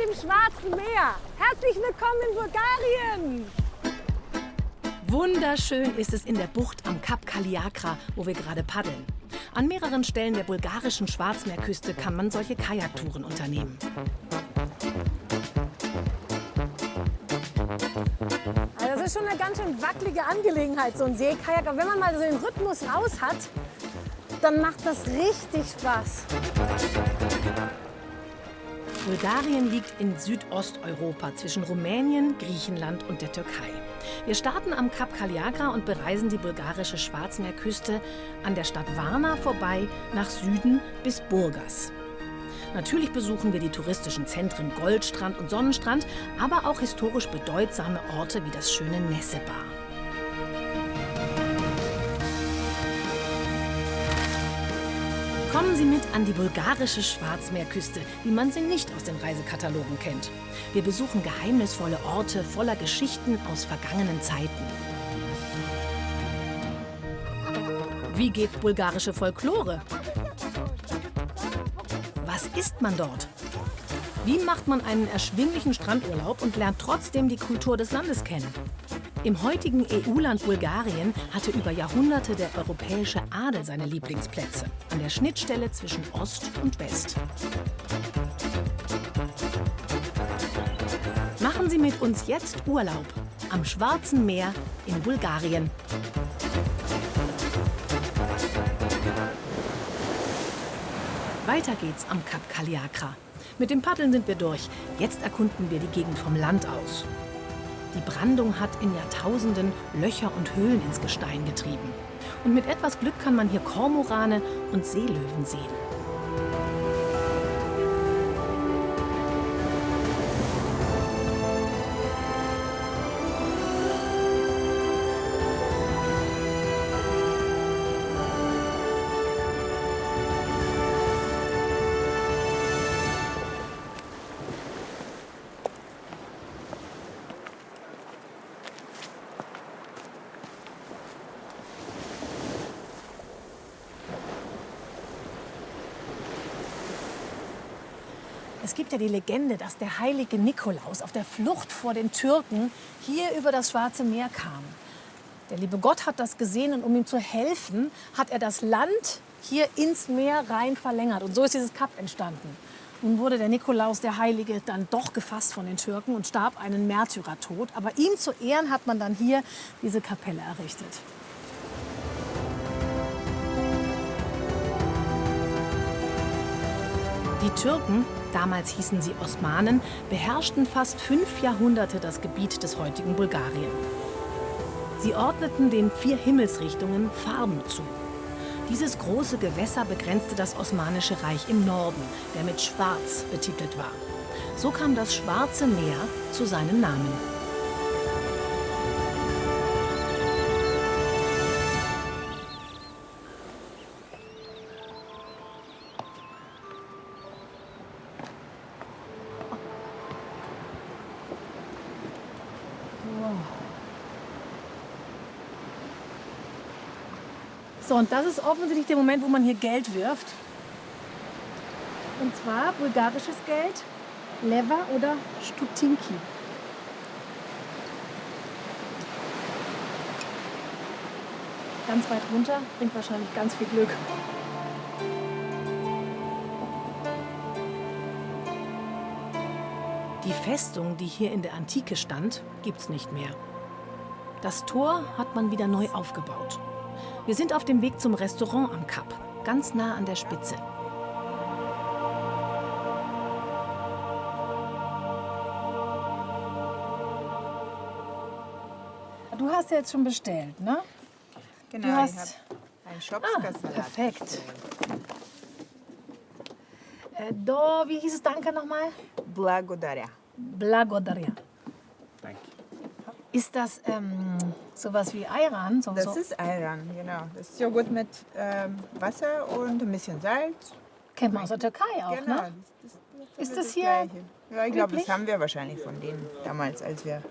dem Schwarzen Meer. Herzlich willkommen in Bulgarien. Wunderschön ist es in der Bucht am Kap Kaliakra, wo wir gerade paddeln. An mehreren Stellen der bulgarischen Schwarzmeerküste kann man solche Kajaktouren unternehmen. Also das ist schon eine ganz schön wackelige Angelegenheit, so ein Seekajak. Aber wenn man mal so den Rhythmus raus hat, dann macht das richtig Spaß. Bulgarien liegt in Südosteuropa zwischen Rumänien, Griechenland und der Türkei. Wir starten am Kap Kaliakra und bereisen die bulgarische Schwarzmeerküste an der Stadt Varna vorbei nach Süden bis Burgas. Natürlich besuchen wir die touristischen Zentren Goldstrand und Sonnenstrand, aber auch historisch bedeutsame Orte wie das schöne Nessebar. Kommen Sie mit an die bulgarische Schwarzmeerküste, wie man sie nicht aus den Reisekatalogen kennt. Wir besuchen geheimnisvolle Orte voller Geschichten aus vergangenen Zeiten. Wie geht bulgarische Folklore? Was isst man dort? Wie macht man einen erschwinglichen Strandurlaub und lernt trotzdem die Kultur des Landes kennen? Im heutigen EU-Land Bulgarien hatte über Jahrhunderte der europäische Adel seine Lieblingsplätze, an der Schnittstelle zwischen Ost und West. Machen Sie mit uns jetzt Urlaub am Schwarzen Meer in Bulgarien. Weiter geht's am Kap Kaliakra. Mit dem Paddeln sind wir durch. Jetzt erkunden wir die Gegend vom Land aus. Die Brandung hat in Jahrtausenden Löcher und Höhlen ins Gestein getrieben. Und mit etwas Glück kann man hier Kormorane und Seelöwen sehen. Es gibt ja die Legende, dass der heilige Nikolaus auf der Flucht vor den Türken hier über das Schwarze Meer kam. Der liebe Gott hat das gesehen und um ihm zu helfen, hat er das Land hier ins Meer rein verlängert. Und so ist dieses Kap entstanden. Nun wurde der Nikolaus, der Heilige, dann doch gefasst von den Türken und starb einen Märtyrertod. Aber ihm zu Ehren hat man dann hier diese Kapelle errichtet. Die Türken, damals hießen sie Osmanen, beherrschten fast 5 Jahrhunderte das Gebiet des heutigen Bulgarien. Sie ordneten den 4 Himmelsrichtungen Farben zu. Dieses große Gewässer begrenzte das Osmanische Reich im Norden, der mit Schwarz betitelt war. So kam das Schwarze Meer zu seinem Namen. So, und das ist offensichtlich der Moment, wo man hier Geld wirft. Und zwar bulgarisches Geld, Leva oder Stutinki. Ganz weit runter, bringt wahrscheinlich ganz viel Glück. Die Festung, die hier in der Antike stand, gibt's nicht mehr. Das Tor hat man wieder neu aufgebaut. Wir sind auf dem Weg zum Restaurant am Kap, ganz nah an der Spitze. Du hast ja jetzt schon bestellt, ne? Genau, du hast... ich habe einen Schopfkasalat. Perfekt. Wie hieß es Danke nochmal? Blagodaria. Blagodaria. Danke. Ist das sowas wie Ayran? Das ist Ayran, genau. Das ist Joghurt mit Wasser und ein bisschen Salz. Kennt man aus der Türkei auch, Genau. ne? Ist das hier Gleiche. Ja, ich glaube, üblich? das haben wir wahrscheinlich von denen damals, als wir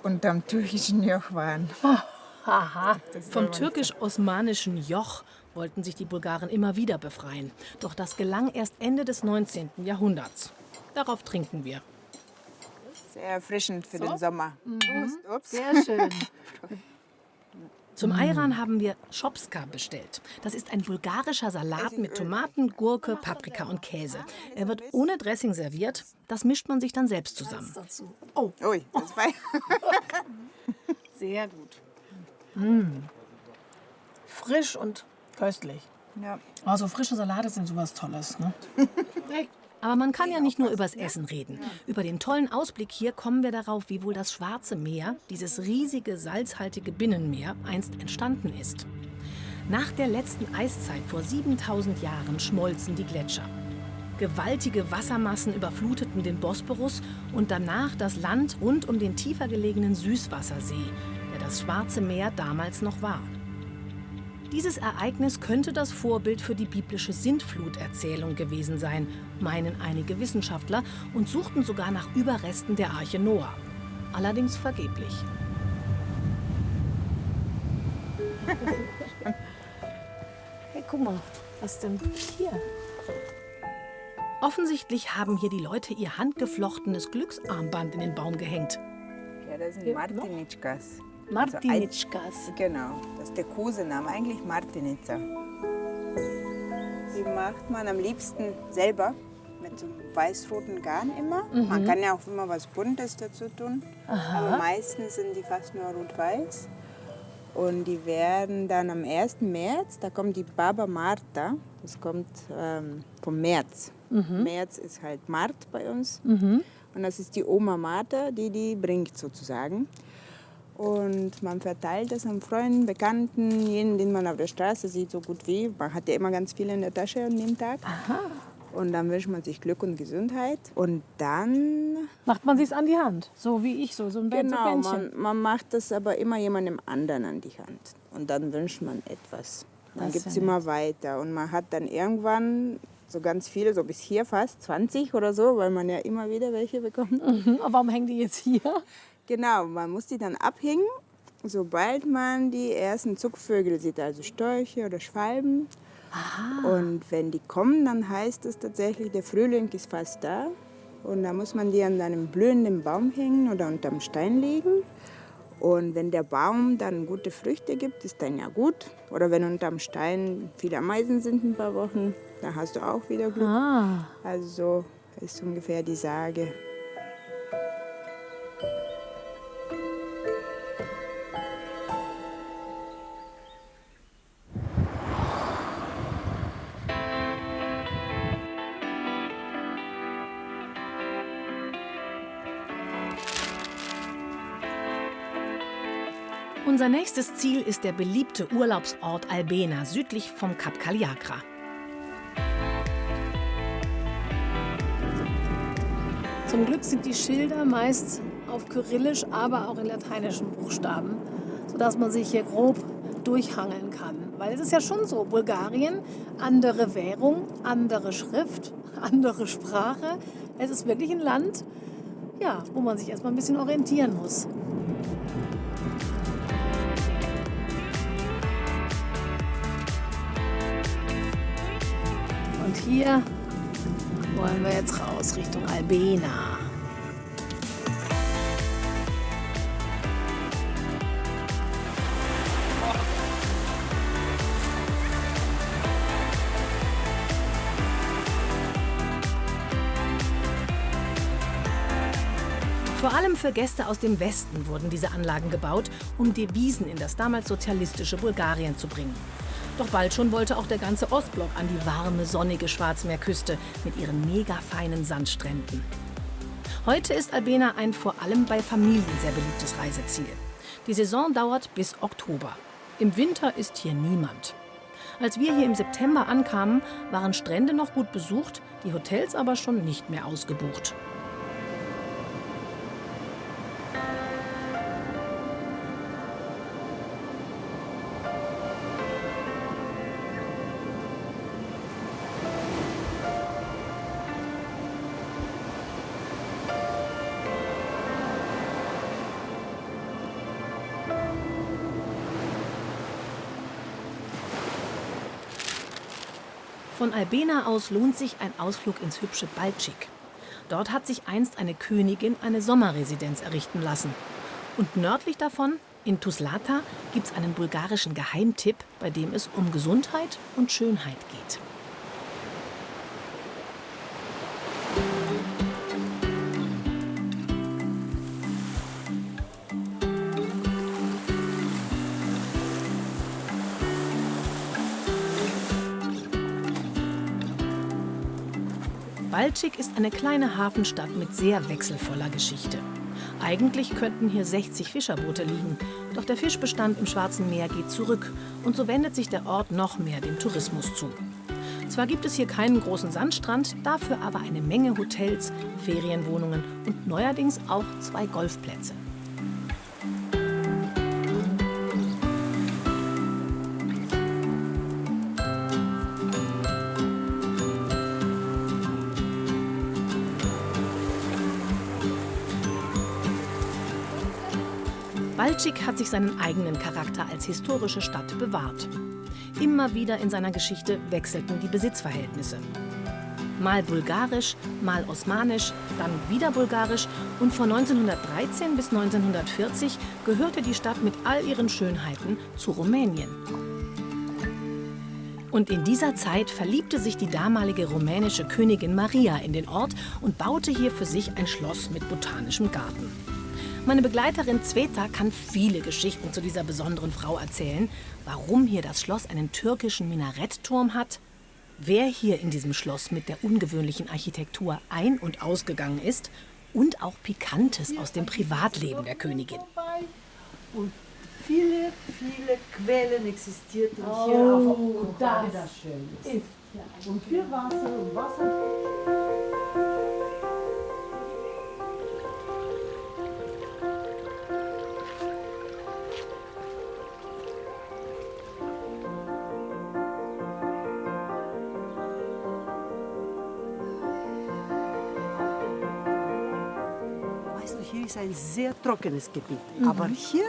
unterm türkischen Joch waren. Aha. Das soll Vom man nicht türkisch-osmanischen Joch wollten sich die Bulgaren immer wieder befreien. Doch das gelang erst Ende des 19. Jahrhunderts. Darauf trinken wir. Sehr erfrischend für den Sommer. Prost, ups. Sehr schön. Zum Ayran haben wir Schopska bestellt. Das ist ein bulgarischer Salat mit Tomaten, Gurke, Paprika und Käse. Er wird ohne Dressing serviert. Das mischt man sich dann selbst zusammen. Oh. Ui, das war Sehr gut. Frisch und köstlich. ja. Also frische Salate sind sowas Tolles, ne? Aber man kann ja nicht nur übers Essen reden. Über den tollen Ausblick hier kommen wir darauf, wie wohl das Schwarze Meer, dieses riesige, salzhaltige Binnenmeer, einst entstanden ist. Nach der letzten Eiszeit vor 7000 Jahren schmolzen die Gletscher. Gewaltige Wassermassen überfluteten den Bosporus und danach das Land rund um den tiefer gelegenen Süßwassersee, der das Schwarze Meer damals noch war. Dieses Ereignis könnte das Vorbild für die biblische Sintfluterzählung gewesen sein, meinen einige Wissenschaftler und suchten sogar nach Überresten der Arche Noah. Allerdings vergeblich. Hey, guck mal, was denn hier? Offensichtlich haben hier die Leute ihr handgeflochtenes Glücksarmband in den Baum gehängt. Ja, das sind Martinitschkas. Martinitschkas. Genau, das ist der Kosename, eigentlich Martinica. Die macht man am liebsten selber mit so einem weiß-roten Garn immer. Man kann ja auch immer was Buntes dazu tun, aber meistens sind die fast nur rot-weiß. Und die werden dann am 1. März, da kommt die Baba Marta, das kommt vom März. März ist halt Mart bei uns. Und das ist die Oma Marta, die bringt sozusagen. Und man verteilt das an Freunden, Bekannten, jeden, den man auf der Straße sieht, so gut wie. Man hat ja immer ganz viel in der Tasche an dem Tag. Aha. Und dann wünscht man sich Glück und Gesundheit. Und dann... Macht man sich's an die Hand, so wie ich, so ein Genau, Bändchen. man macht das aber immer jemandem anderen an die Hand. Und dann wünscht man etwas. Dann Das gibt es ist ja immer weiter. Und man hat dann irgendwann so ganz viele, so bis hier fast 20 oder so, weil man ja immer wieder welche bekommt. Aber warum hängen die jetzt hier? Genau, man muss die dann abhängen, sobald man die ersten Zugvögel sieht, also Störche oder Schwalben. Aha. Und wenn die kommen, dann heißt es tatsächlich, der Frühling ist fast da. Und da muss man die an einem blühenden Baum hängen oder unterm Stein legen. Und wenn der Baum dann gute Früchte gibt, ist dann ja gut. Oder wenn unterm Stein viele Ameisen sind ein paar Wochen, dann hast du auch wieder Glück. Also so ist ungefähr die Sage. Unser nächstes Ziel ist der beliebte Urlaubsort Albena, südlich vom Kap Kaliakra. Zum Glück sind die Schilder meist auf Kyrillisch, aber auch in lateinischen Buchstaben, sodass man sich hier grob durchhangeln kann. Weil es ist ja schon so, Bulgarien, andere Währung, andere Schrift, andere Sprache. Es ist wirklich ein Land, ja, wo man sich erstmal ein bisschen orientieren muss. Und hier wollen wir jetzt raus Richtung Albena. Vor allem für Gäste aus dem Westen wurden diese Anlagen gebaut, um Devisen in das damals sozialistische Bulgarien zu bringen. Doch bald schon wollte auch der ganze Ostblock an die warme, sonnige Schwarzmeerküste mit ihren mega feinen Sandstränden. Heute ist Albena ein vor allem bei Familien sehr beliebtes Reiseziel. Die Saison dauert bis Oktober. Im Winter ist hier niemand. Als wir hier im September ankamen, waren Strände noch gut besucht, die Hotels aber schon nicht mehr ausgebucht. Von Albena aus lohnt sich ein Ausflug ins hübsche Balčik. Dort hat sich einst eine Königin eine Sommerresidenz errichten lassen. Und nördlich davon, in Tuslata, gibt es einen bulgarischen Geheimtipp, bei dem es um Gesundheit und Schönheit geht. Balčik ist eine kleine Hafenstadt mit sehr wechselvoller Geschichte. Eigentlich könnten hier 60 Fischerboote liegen, doch der Fischbestand im Schwarzen Meer geht zurück und so wendet sich der Ort noch mehr dem Tourismus zu. Zwar gibt es hier keinen großen Sandstrand, dafür aber eine Menge Hotels, Ferienwohnungen und neuerdings auch 2 Golfplätze. Balčik hat sich seinen eigenen Charakter als historische Stadt bewahrt. Immer wieder in seiner Geschichte wechselten die Besitzverhältnisse. Mal bulgarisch, mal osmanisch, dann wieder bulgarisch und von 1913 bis 1940 gehörte die Stadt mit all ihren Schönheiten zu Rumänien. Und in dieser Zeit verliebte sich die damalige rumänische Königin Maria in den Ort und baute hier für sich ein Schloss mit botanischem Garten. Meine Begleiterin Zveta kann viele Geschichten zu dieser besonderen Frau erzählen. Warum hier das Schloss einen türkischen Minarettturm hat, wer hier in diesem Schloss mit der ungewöhnlichen Architektur ein- und ausgegangen ist und auch Pikantes aus dem Privatleben der Königin. Und viele Quellen existierten hier auf das wie das schön ist. Und viel Wasser und Wasser. Hier ist ein sehr trockenes Gebiet, aber hier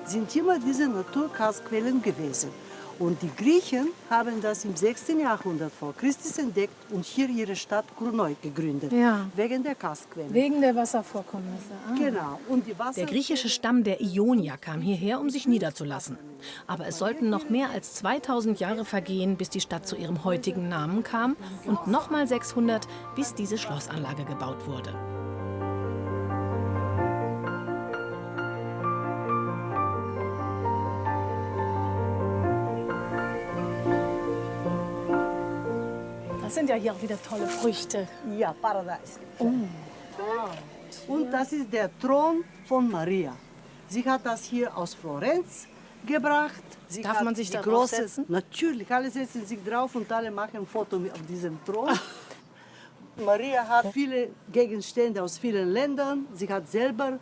sind immer diese Naturgasquellen gewesen. Und die Griechen haben das im 6. Jahrhundert vor Christus entdeckt und hier ihre Stadt Kurnoi gegründet, wegen der Gasquellen. Wegen der Wasservorkommnisse. Genau. Und die Der griechische Stamm der Ionier kam hierher, um sich niederzulassen. Aber es sollten noch mehr als 2000 Jahre vergehen, bis die Stadt zu ihrem heutigen Namen kam und nochmal 600, bis diese Schlossanlage gebaut wurde. Das sind ja hier auch wieder tolle Früchte. Ja, Paradise. Und das ist der Thron von Maria. Sie hat das hier aus Florenz gebracht. Sie Darf hat man sich die da große- draufsetzen? Natürlich, alle setzen sich drauf und alle machen ein Foto auf diesem Thron. Maria hat viele Gegenstände aus vielen Ländern. Sie hat selber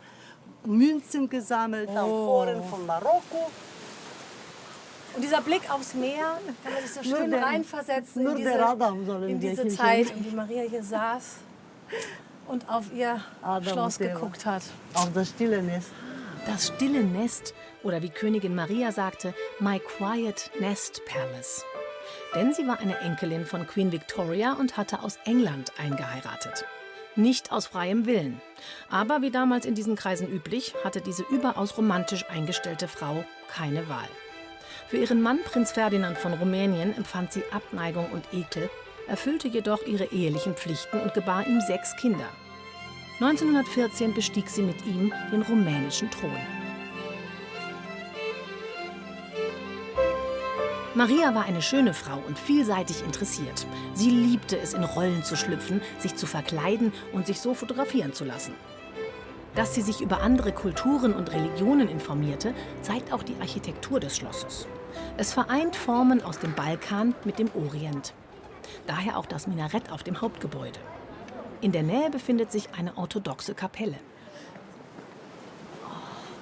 Münzen gesammelt, Amphoren von Marokko. Und dieser Blick aufs Meer, kann man sich so schön der- reinversetzen nur in der Adam sollen in wir diese hier Zeit, sehen. in die Maria hier saß und auf ihr Adam Schloss und Eva. geguckt hat. Auf das stille Nest. Das stille Nest oder wie Königin Maria sagte, My Quiet Nest Palace. Denn sie war eine Enkelin von Queen Victoria und hatte aus England eingeheiratet. Nicht aus freiem Willen. Aber wie damals in diesen Kreisen üblich, hatte diese überaus romantisch eingestellte Frau keine Wahl. Für ihren Mann Prinz Ferdinand von Rumänien empfand sie Abneigung und Ekel, erfüllte jedoch ihre ehelichen Pflichten und gebar ihm 6 Kinder. 1914 bestieg sie mit ihm den rumänischen Thron. Maria war eine schöne Frau und vielseitig interessiert. Sie liebte es, in Rollen zu schlüpfen, sich zu verkleiden und sich so fotografieren zu lassen. Dass sie sich über andere Kulturen und Religionen informierte, zeigt auch die Architektur des Schlosses. Es vereint Formen aus dem Balkan mit dem Orient. Daher auch das Minarett auf dem Hauptgebäude. In der Nähe befindet sich eine orthodoxe Kapelle.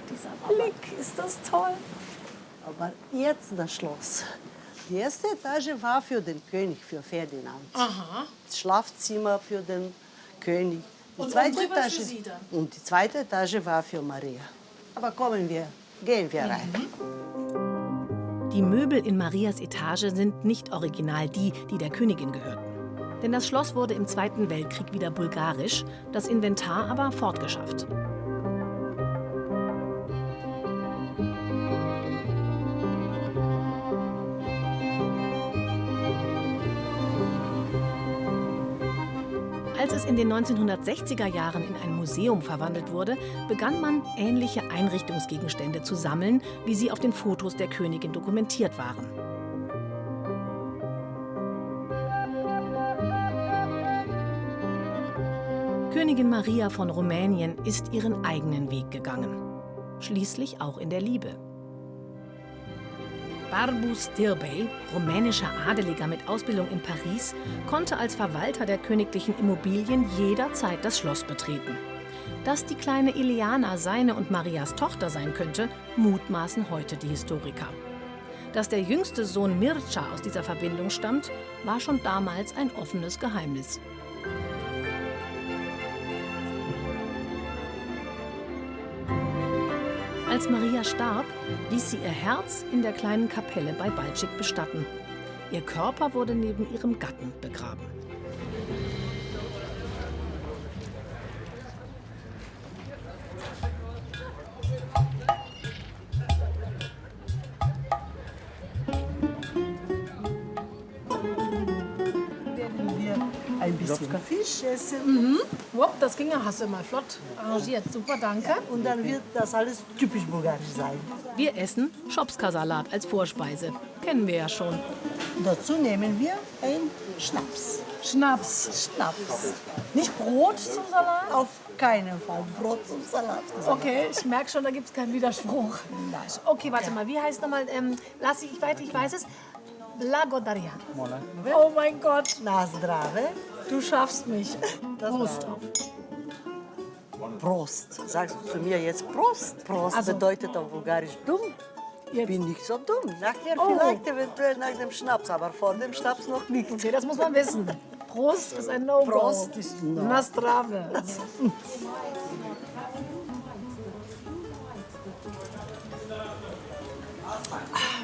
Dieser Blick, ist das toll. Aber jetzt das Schloss. Die erste Etage war für den König, für Ferdinand. Das Schlafzimmer für den König. Die zweite Etage, für sie dann. Und die zweite Etage war für Maria. Aber gehen wir rein. Die Möbel in Marias Etage sind nicht original die der Königin gehörten. Denn das Schloss wurde im Zweiten Weltkrieg wieder bulgarisch, das Inventar aber fortgeschafft. Als es in den 1960er Jahren in ein Museum verwandelt wurde, begann man, ähnliche Einrichtungsgegenstände zu sammeln, wie sie auf den Fotos der Königin dokumentiert waren. Königin Maria von Rumänien ist ihren eigenen Weg gegangen. Schließlich auch in der Liebe. Barbu Stirbey, rumänischer Adeliger mit Ausbildung in Paris, konnte als Verwalter der königlichen Immobilien jederzeit das Schloss betreten. Dass die kleine Ileana seine und Marias Tochter sein könnte, mutmaßen heute die Historiker. Dass der jüngste Sohn Mircea aus dieser Verbindung stammt, war schon damals ein offenes Geheimnis. Als Maria starb, ließ sie ihr Herz in der kleinen Kapelle bei Balčík bestatten. Ihr Körper wurde neben ihrem Gatten begraben. Werden wir ein bisschen Fisch essen. Wow, das ging ja, hast du mal flott arrangiert. Super, danke. Und dann wird das alles typisch bulgarisch sein. Wir essen Schopska-Salat als Vorspeise. Kennen wir ja schon. Dazu nehmen wir einen Schnaps. Schnaps. Schnaps. Nicht Brot zum Salat? Auf keinen Fall Brot zum Salat. Okay, ich merke schon, da gibt es keinen Widerspruch. Okay, warte mal, wie heißt nochmal, ich weiß es, Blagodaria. Oh mein Gott, Na zdrave. du schaffst mich. Prost. Prost. Sagst du zu mir jetzt Prost? Prost Also- bedeutet auf Bulgarisch dumm. Ich Jetzt. bin nicht so dumm. Nachher Oh. vielleicht eventuell nach dem Schnaps, aber vor dem Schnaps noch nicht. Okay, das muss man wissen. Prost ist ein No-Go. Prost ist No. Na strave.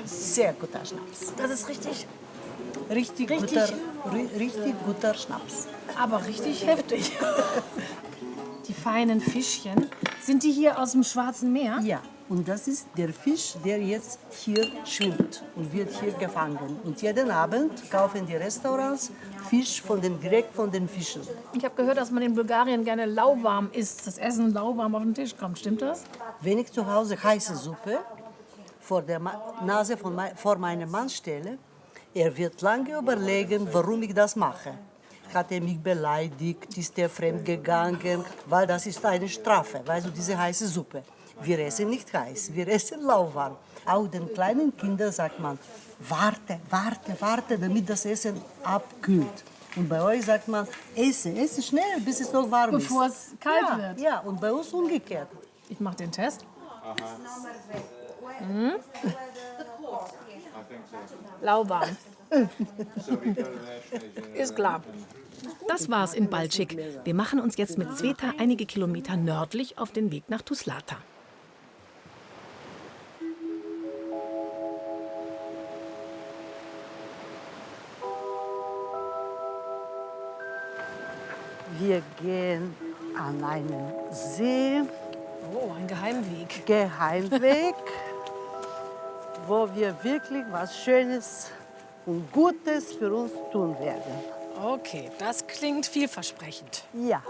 Sehr guter Schnaps. Das ist richtig, Richtig guter Schnaps. aber richtig heftig. Die feinen Fischchen, sind die hier aus dem Schwarzen Meer? Ja, und das ist der Fisch, der jetzt hier schwimmt und wird hier gefangen. Und jeden Abend kaufen die Restaurants Fisch direkt von den Fischen. Ich habe gehört, dass man in Bulgarien gerne lauwarm isst, das Essen lauwarm auf den Tisch kommt. Stimmt das? Wenn ich zu Hause heiße Suppe vor der Nase vor meinem Mann stelle, er wird lange überlegen, warum ich das mache. Hat er mich beleidigt, ist er fremd gegangen, weil das ist eine Strafe, weißt du, diese heiße Suppe. Wir essen nicht heiß, wir essen lauwarm. Auch den kleinen Kindern sagt man, warte, damit das Essen abkühlt. Und bei euch sagt man, esse schnell, bis es noch warm ist. Bevor es kalt wird. Ja, und bei uns umgekehrt. Ich mache den Test. Lauwarm. Ist klar. Das war's in Balčík. Wir machen uns jetzt mit Sveta einige Kilometer nördlich auf den Weg nach Tuslata. Wir gehen an einen See, Oh, ein Geheimweg. Geheimweg, wo wir wirklich was Schönes und Gutes für uns tun werden. Okay, das klingt vielversprechend. Ja.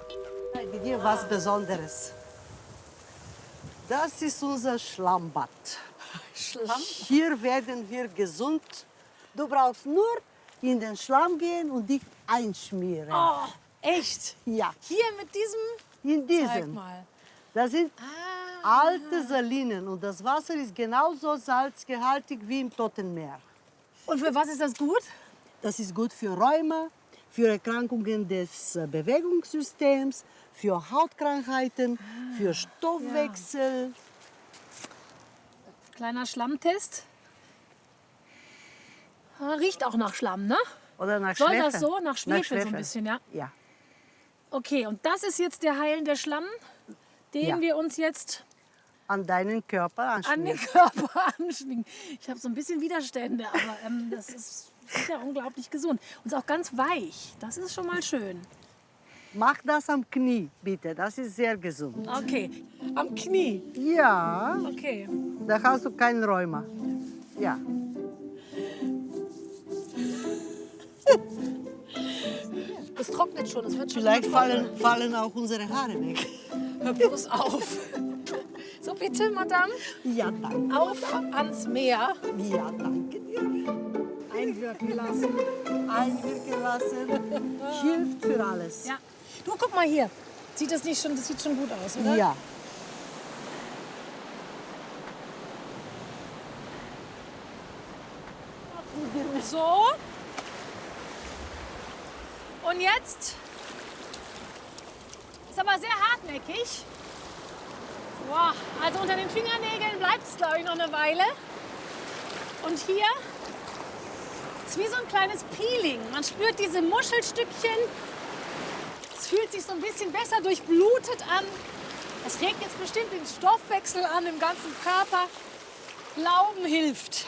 Ich zeige dir was Besonderes. Das ist unser Schlammbad. Schlamm? Hier werden wir gesund. Du brauchst nur in den Schlamm gehen und dich einschmieren. Oh, echt? Ja, Hier mit diesem? in Zeig diesem. mal. Das sind alte Salinen und das Wasser ist genauso salzgehaltig wie im Toten Meer. Und für was ist das gut? Das ist gut für Rheuma, für Erkrankungen des Bewegungssystems, für Hautkrankheiten, für Stoffwechsel. Kleiner Schlammtest. Riecht auch nach Schlamm, ne? Oder nach Soll Schwefel. das so? Nach Schwefel so ein Schwefel. bisschen, ja? Ja. Okay, und das ist jetzt der heilende Schlamm, den Ja. wir uns jetzt An deinen Körper an den anschmieren. Körper anschmiegen. Ich habe so ein bisschen Widerstände, aber das ist ja unglaublich gesund. Und ist auch ganz weich. Das ist schon mal schön. Mach das am Knie, bitte. Das ist sehr gesund. Okay, am Knie. Ja, Okay. da hast du kein Rheuma. Ja. Es trocknet schon, es wird schon. Vielleicht immer trockener. fallen auch unsere Haare weg. Hör bloß auf. So, bitte, Madame. Ja, danke. Auf ans Meer. Ja, danke dir. Einwirken lassen. Einwirken lassen. Hilft für alles. Ja. Du, guck mal hier. Sieht das nicht schon, das sieht schon gut aus, oder? Ja. So. Und jetzt ist aber sehr hartnäckig. Boah, also unter den Fingernägeln bleibt es, glaube ich, noch eine Weile. Und hier ist wie so ein kleines Peeling. Man spürt diese Muschelstückchen. Es fühlt sich so ein bisschen besser durchblutet an. Es regt jetzt bestimmt den Stoffwechsel an im ganzen Körper. Glauben hilft.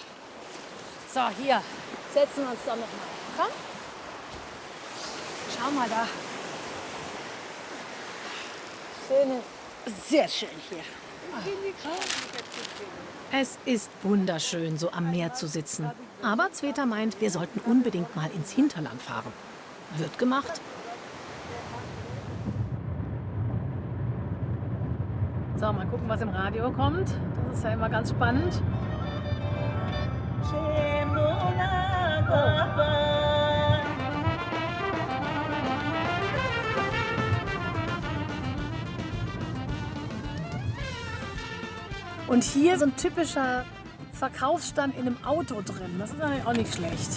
So, hier setzen wir uns dann noch mal. Komm. Schau mal da. Schöne. Sehr schön hier. Es ist wunderschön, so am Meer zu sitzen. Aber Zweta meint, wir sollten unbedingt mal ins Hinterland fahren. Wird gemacht. So, mal gucken, was im Radio kommt. Das ist ja immer ganz spannend. Und hier so ein typischer Verkaufsstand in einem Auto drin. Das ist eigentlich auch nicht schlecht.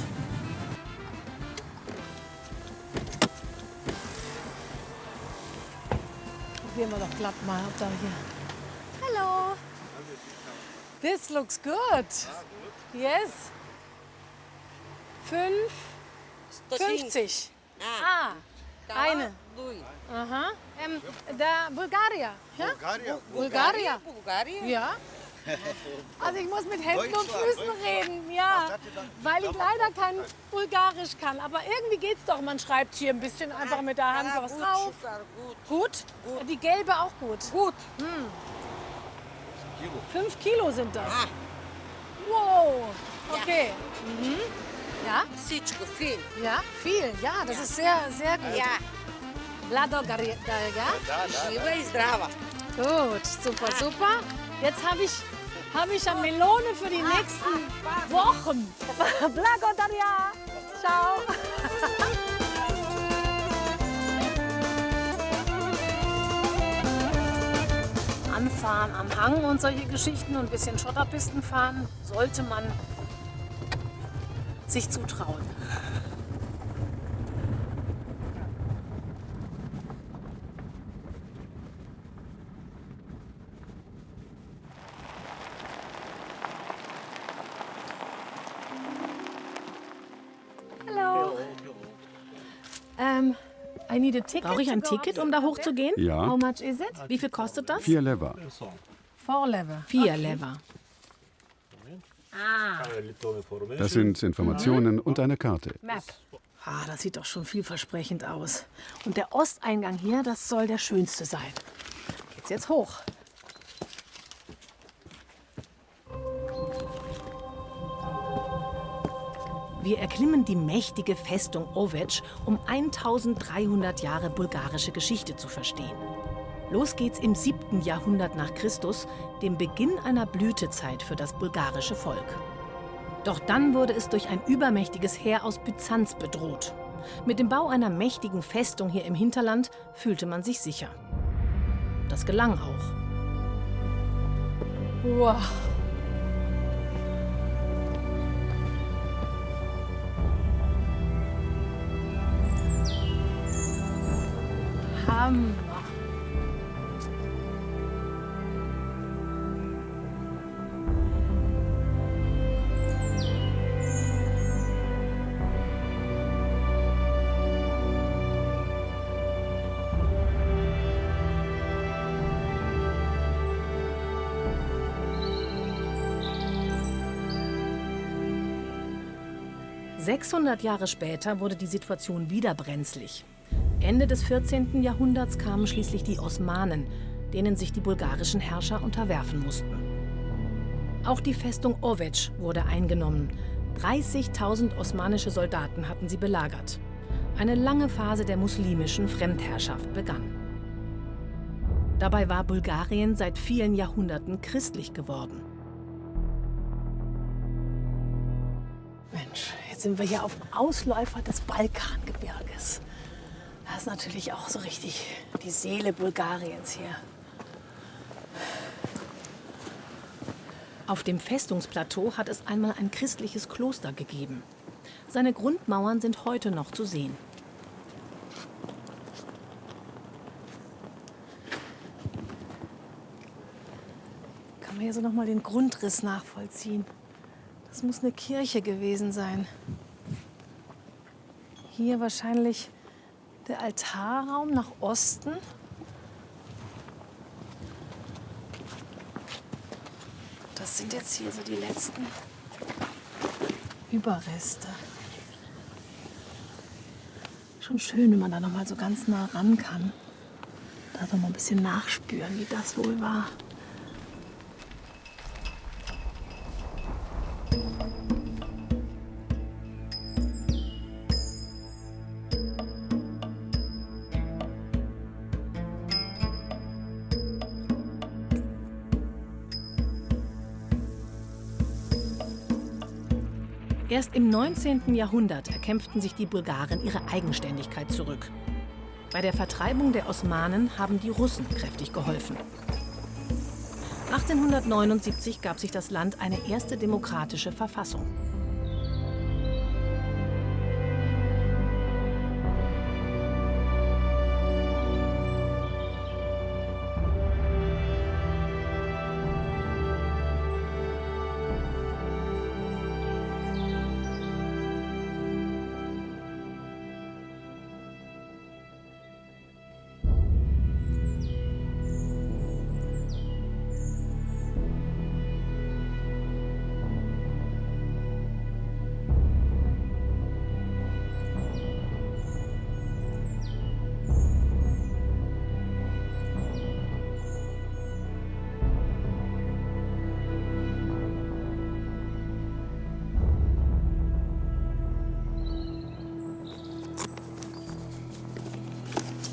Probieren wir doch glatt mal. Ob da hier. Hello. This looks good. Yes. 50. Ah, eine. Aha. Da Bulgaria. Ja? Bulgaria. Ja. Also ich muss mit Händen und Füßen reden, ja, weil ich leider kein Bulgarisch kann. Aber irgendwie geht's doch. Man schreibt hier ein bisschen einfach mit der Hand was drauf. Gut? Die gelbe auch gut. Gut. 5 Kilo sind das. Wow. Okay. Mhm. Ja? Всичко, viel. Ja, viel. Ja, das ist sehr, sehr gut. Ja. Bladogaria, ja? Жива и здрава. Gut, super, super. Jetzt habe ich eine Melone für die nächsten Wochen. Blagodaria. Ciao. Anfahren am Hang und solche Geschichten und ein bisschen Schotterpisten fahren, sollte man sich zutrauen. Hallo. I need a ticket. Brauche ich ein Ticket, um da hochzugehen? Ja. How much is it? Wie viel kostet das? 4 Lever. 4 Lever. 4 Lever. Das sind Informationen und eine Karte. Map. Ah, das sieht doch schon vielversprechend aus. Und der Osteingang hier, das soll der schönste sein. Geht's jetzt hoch? Wir erklimmen die mächtige Festung Ovec, um 1300 Jahre bulgarische Geschichte zu verstehen. Los geht's im 7. Jahrhundert nach Christus, dem Beginn einer Blütezeit für das bulgarische Volk. Doch dann wurde es durch ein übermächtiges Heer aus Byzanz bedroht. Mit dem Bau einer mächtigen Festung hier im Hinterland fühlte man sich sicher. Das gelang auch. Wow. Hammer. 600 Jahre später wurde die Situation wieder brenzlig. Ende des 14. Jahrhunderts kamen schließlich die Osmanen, denen sich die bulgarischen Herrscher unterwerfen mussten. Auch die Festung Oveč wurde eingenommen. 30.000 osmanische Soldaten hatten sie belagert. Eine lange Phase der muslimischen Fremdherrschaft begann. Dabei war Bulgarien seit vielen Jahrhunderten christlich geworden. Mensch, jetzt sind wir hier auf dem Ausläufer des Balkangebirges. Das ist natürlich auch so richtig die Seele Bulgariens hier. Auf dem Festungsplateau hat es einmal ein christliches Kloster gegeben. Seine Grundmauern sind heute noch zu sehen. Kann man hier so noch mal den Grundriss nachvollziehen. Das muss eine Kirche gewesen sein. Hier wahrscheinlich der Altarraum nach Osten. Das sind jetzt hier so die letzten Überreste. Schon schön, wenn man da noch mal so ganz nah ran kann. Da noch mal ein bisschen nachspüren, wie das wohl war. Erst im 19. Jahrhundert erkämpften sich die Bulgaren ihre Eigenständigkeit zurück. Bei der Vertreibung der Osmanen haben die Russen kräftig geholfen. 1879 gab sich das Land eine erste demokratische Verfassung.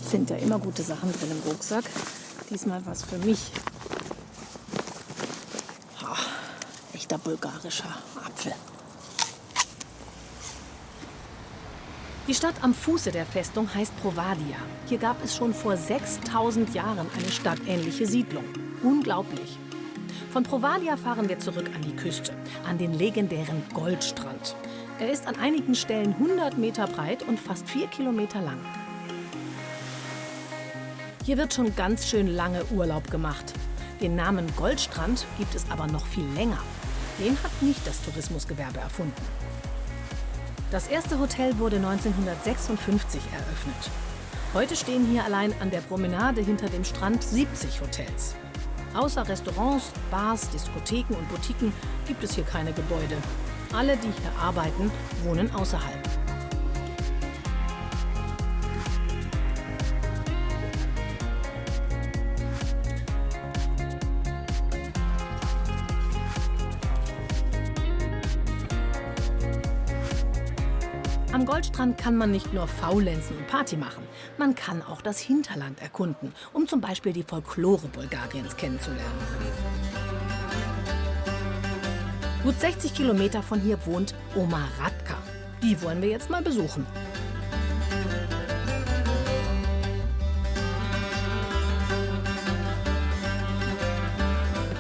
Sind ja immer gute Sachen drin im Rucksack. Diesmal was für mich. Echter bulgarischer Apfel. Die Stadt am Fuße der Festung heißt Provadia. Hier gab es schon vor 6000 Jahren eine stadtähnliche Siedlung. Unglaublich. Von Provadia fahren wir zurück an die Küste, an den legendären Goldstrand. Er ist an einigen Stellen 100 Meter breit und fast 4 Kilometer lang. Hier wird schon ganz schön lange Urlaub gemacht. Den Namen Goldstrand gibt es aber noch viel länger. Den hat nicht das Tourismusgewerbe erfunden. Das erste Hotel wurde 1956 eröffnet. Heute stehen hier allein an der Promenade hinter dem Strand 70 Hotels. Außer Restaurants, Bars, Diskotheken und Boutiquen gibt es hier keine Gebäude. Alle, die hier arbeiten, wohnen außerhalb. Am Goldstrand kann man nicht nur faulenzen und Party machen, man kann auch das Hinterland erkunden, um zum Beispiel die Folklore Bulgariens kennenzulernen. Gut 60 Kilometer von hier wohnt Oma Radka. Die wollen wir jetzt mal besuchen.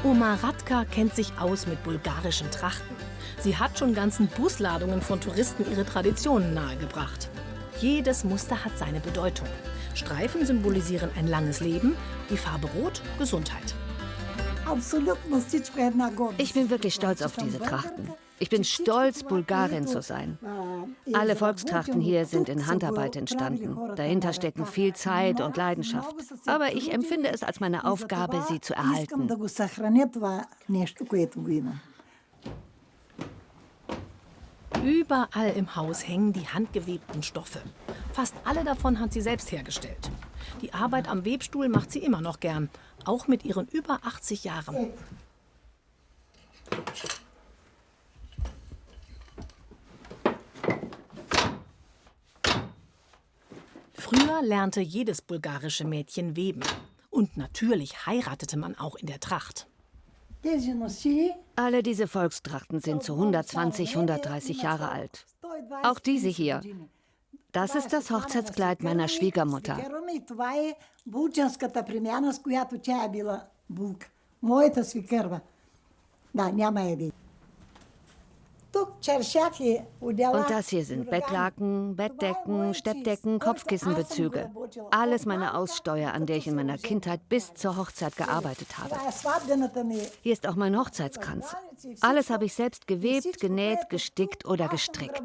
Oma Radka kennt sich aus mit bulgarischen Trachten. Sie hat schon ganzen Busladungen von Touristen ihre Traditionen nahegebracht. Jedes Muster hat seine Bedeutung. Streifen symbolisieren ein langes Leben, die Farbe Rot Gesundheit. Ich bin wirklich stolz auf diese Trachten. Ich bin stolz, Bulgarin zu sein. Alle Volkstrachten hier sind in Handarbeit entstanden. Dahinter stecken viel Zeit und Leidenschaft. Aber ich empfinde es als meine Aufgabe, sie zu erhalten. Überall im Haus hängen die handgewebten Stoffe. Fast alle davon hat sie selbst hergestellt. Die Arbeit am Webstuhl macht sie immer noch gern, auch mit ihren über 80 Jahren. Früher lernte jedes bulgarische Mädchen weben. Und natürlich heiratete man auch in der Tracht. Alle diese Volkstrachten sind so 120, 130 Jahre alt. Auch diese hier. Das ist das Hochzeitskleid meiner Schwiegermutter. Und das hier sind Bettlaken, Bettdecken, Steppdecken, Kopfkissenbezüge. Alles meine Aussteuer, an der ich in meiner Kindheit bis zur Hochzeit gearbeitet habe. Hier ist auch mein Hochzeitskranz. Alles habe ich selbst gewebt, genäht, gestickt oder gestrickt.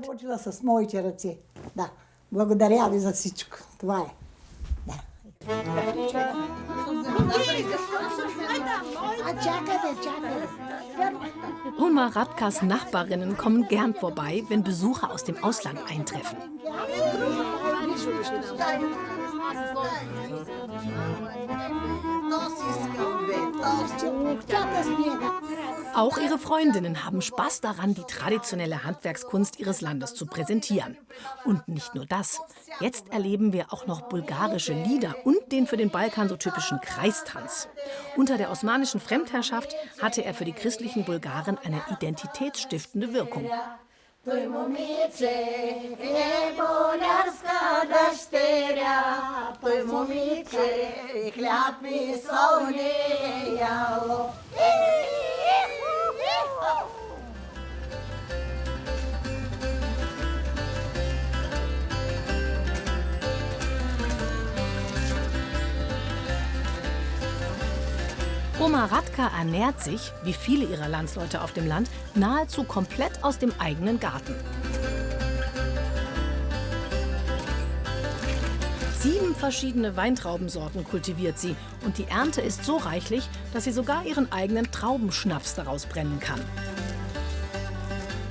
Oma Radkas Nachbarinnen kommen gern vorbei, wenn Besucher aus dem Ausland eintreffen. Auch ihre Freundinnen haben Spaß daran, die traditionelle Handwerkskunst ihres Landes zu präsentieren. Und nicht nur das. Jetzt erleben wir auch noch bulgarische Lieder und den für den Balkan so typischen Kreistanz. Unter der osmanischen Fremdherrschaft hatte er für die christlichen Bulgaren eine identitätsstiftende Wirkung. Oma Radka ernährt sich, wie viele ihrer Landsleute auf dem Land, nahezu komplett aus dem eigenen Garten. 7 verschiedene Weintraubensorten kultiviert sie und die Ernte ist so reichlich, dass sie sogar ihren eigenen Traubenschnaps daraus brennen kann.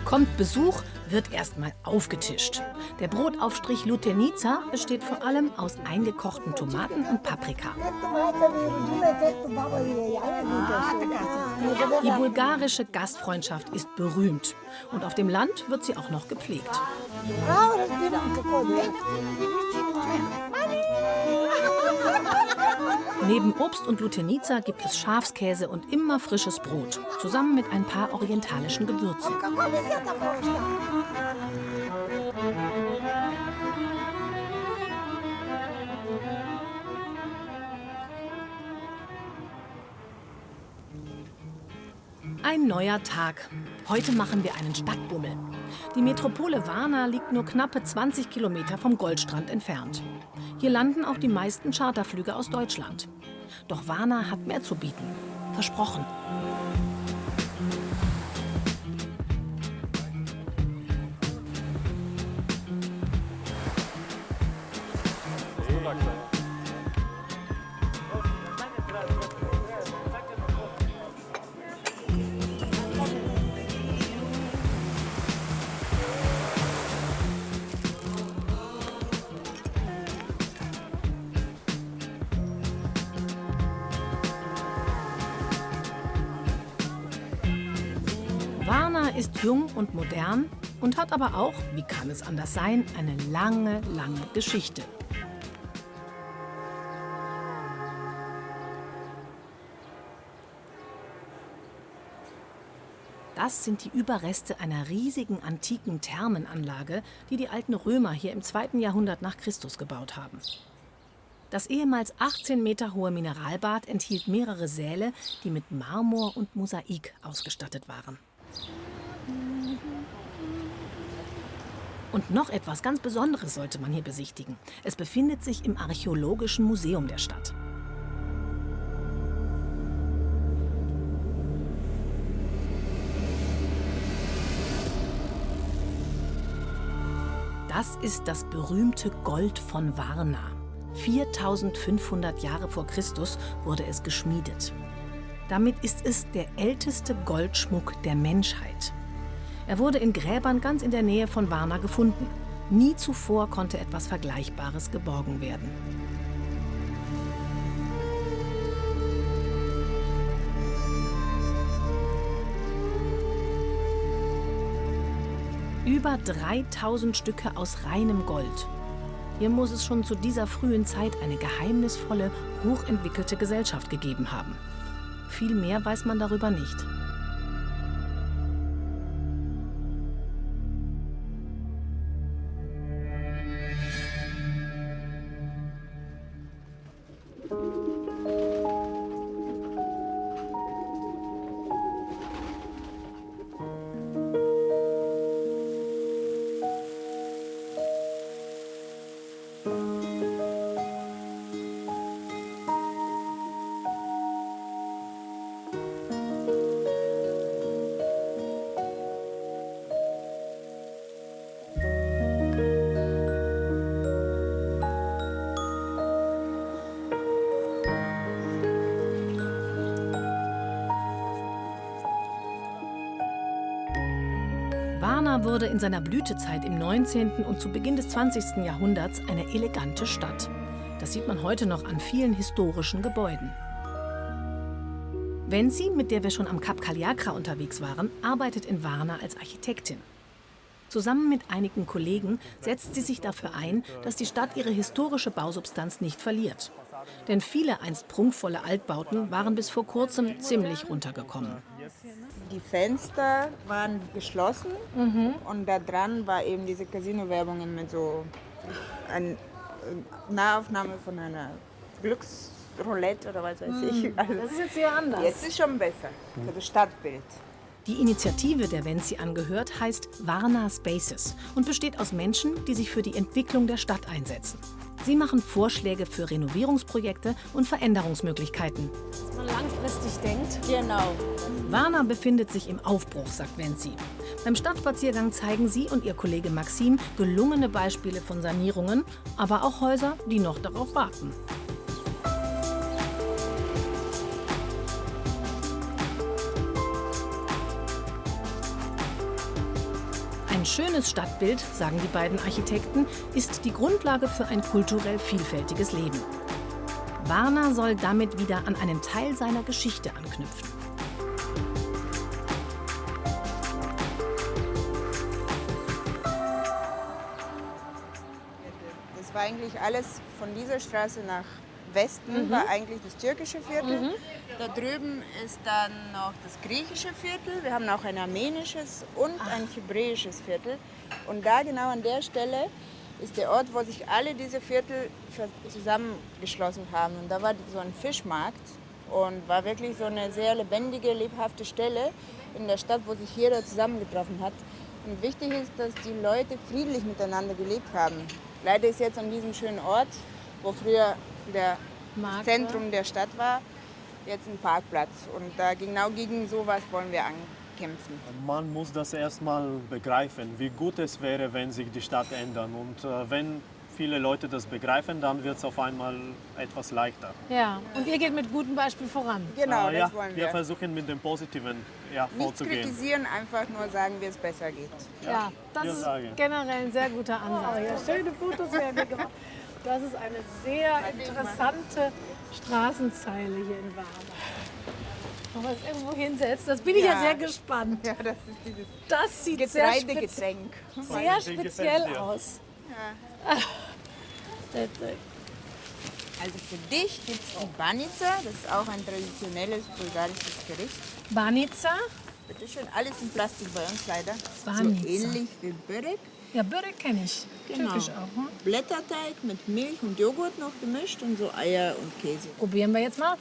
Kommt Besuch, wird erstmal aufgetischt. Der Brotaufstrich Lutenica besteht vor allem aus eingekochten Tomaten und Paprika. Die bulgarische Gastfreundschaft ist berühmt und auf dem Land wird sie auch noch gepflegt. Neben Obst und Lutenica gibt es Schafskäse und immer frisches Brot, zusammen mit ein paar orientalischen Gewürzen. Ein neuer Tag. Heute machen wir einen Stadtbummel. Die Metropole Varna liegt nur knappe 20 Kilometer vom Goldstrand entfernt. Hier landen auch die meisten Charterflüge aus Deutschland. Doch Varna hat mehr zu bieten. Versprochen. Varna ist jung und modern und hat aber auch, wie kann es anders sein, eine lange, lange Geschichte. Das sind die Überreste einer riesigen antiken Thermenanlage, die die alten Römer hier im 2. Jahrhundert nach Christus gebaut haben. Das ehemals 18 Meter hohe Mineralbad enthielt mehrere Säle, die mit Marmor und Mosaik ausgestattet waren. Und noch etwas ganz Besonderes sollte man hier besichtigen. Es befindet sich im Archäologischen Museum der Stadt. Das ist das berühmte Gold von Varna. 4500 Jahre vor Christus wurde es geschmiedet. Damit ist es der älteste Goldschmuck der Menschheit. Er wurde in Gräbern ganz in der Nähe von Varna gefunden. Nie zuvor konnte etwas Vergleichbares geborgen werden. Über 3000 Stücke aus reinem Gold. Hier muss es schon zu dieser frühen Zeit eine geheimnisvolle, hochentwickelte Gesellschaft gegeben haben. Viel mehr weiß man darüber nicht. Varna wurde in seiner Blütezeit im 19. und zu Beginn des 20. Jahrhunderts eine elegante Stadt. Das sieht man heute noch an vielen historischen Gebäuden. Wenzi, mit der wir schon am Kap Kalliakra unterwegs waren, arbeitet in Varna als Architektin. Zusammen mit einigen Kollegen setzt sie sich dafür ein, dass die Stadt ihre historische Bausubstanz nicht verliert. Denn viele einst prunkvolle Altbauten waren bis vor kurzem ziemlich runtergekommen. Die Fenster waren geschlossen und da dran war eben diese Casino-Werbungen mit so einer Nahaufnahme von einer Glücksroulette oder was weiß ich. Also Das ist jetzt sehr anders. jetzt ist schon besser für das Stadtbild. Die Initiative, der Wenzi angehört, heißt Varna Spaces und besteht aus Menschen, die sich für die Entwicklung der Stadt einsetzen. Sie machen Vorschläge für Renovierungsprojekte und Veränderungsmöglichkeiten. Dass man langfristig denkt. Genau. Varna befindet sich im Aufbruch, sagt Wenzi. Beim Stadtspaziergang zeigen sie und ihr Kollege Maxim gelungene Beispiele von Sanierungen, aber auch Häuser, die noch darauf warten. Ein schönes Stadtbild, sagen die beiden Architekten, ist die Grundlage für ein kulturell vielfältiges Leben. Varna soll damit wieder an einen Teil seiner Geschichte anknüpfen. Das war eigentlich alles von dieser Straße nach Westen, war eigentlich das türkische Viertel. Da drüben ist dann noch das griechische Viertel. Wir haben auch ein armenisches und ein hebräisches Viertel. Und da genau an der Stelle ist der Ort, wo sich alle diese Viertel zusammengeschlossen haben. Und da war so ein Fischmarkt und war wirklich so eine sehr lebendige, lebhafte Stelle in der Stadt, wo sich jeder zusammengetroffen hat. Und wichtig ist, dass die Leute friedlich miteinander gelebt haben. Leider ist jetzt an diesem schönen Ort, wo früher das Zentrum der Stadt war, jetzt ein Parkplatz. Und da genau gegen sowas wollen wir ankämpfen. Man muss das erstmal begreifen, wie gut es wäre, wenn sich die Stadt ändert. Und wenn viele Leute das begreifen, dann wird es auf einmal etwas leichter. Ja, und ihr geht mit gutem Beispiel voran. Genau, ja, das wollen wir wir. versuchen mit dem Positiven Nichts vorzugehen. kritisieren, einfach nur sagen, wie es besser geht. Ja, das wir ist sagen. generell ein sehr guter Ansatz. Ja, schöne Fotos werden hier gemacht. Das ist eine sehr interessante Straßenzeile hier in Varna. Wenn man es irgendwo hinsetzt, das bin ich ja sehr gespannt. Ja, das ist dieses Das sieht sehr, Getreidegetränk. sehr speziell aus. Also für dich gibt es die Banica, das ist auch ein traditionelles bulgarisches Gericht. Banica. Bitte schön, alles in Plastik bei uns leider. Banica. So ähnlich wie Börek. Ja, Börek kenne ich. Genau. Türkisch auch. Hm? Blätterteig mit Milch und Joghurt noch gemischt und so Eier und Käse. Probieren wir jetzt mal.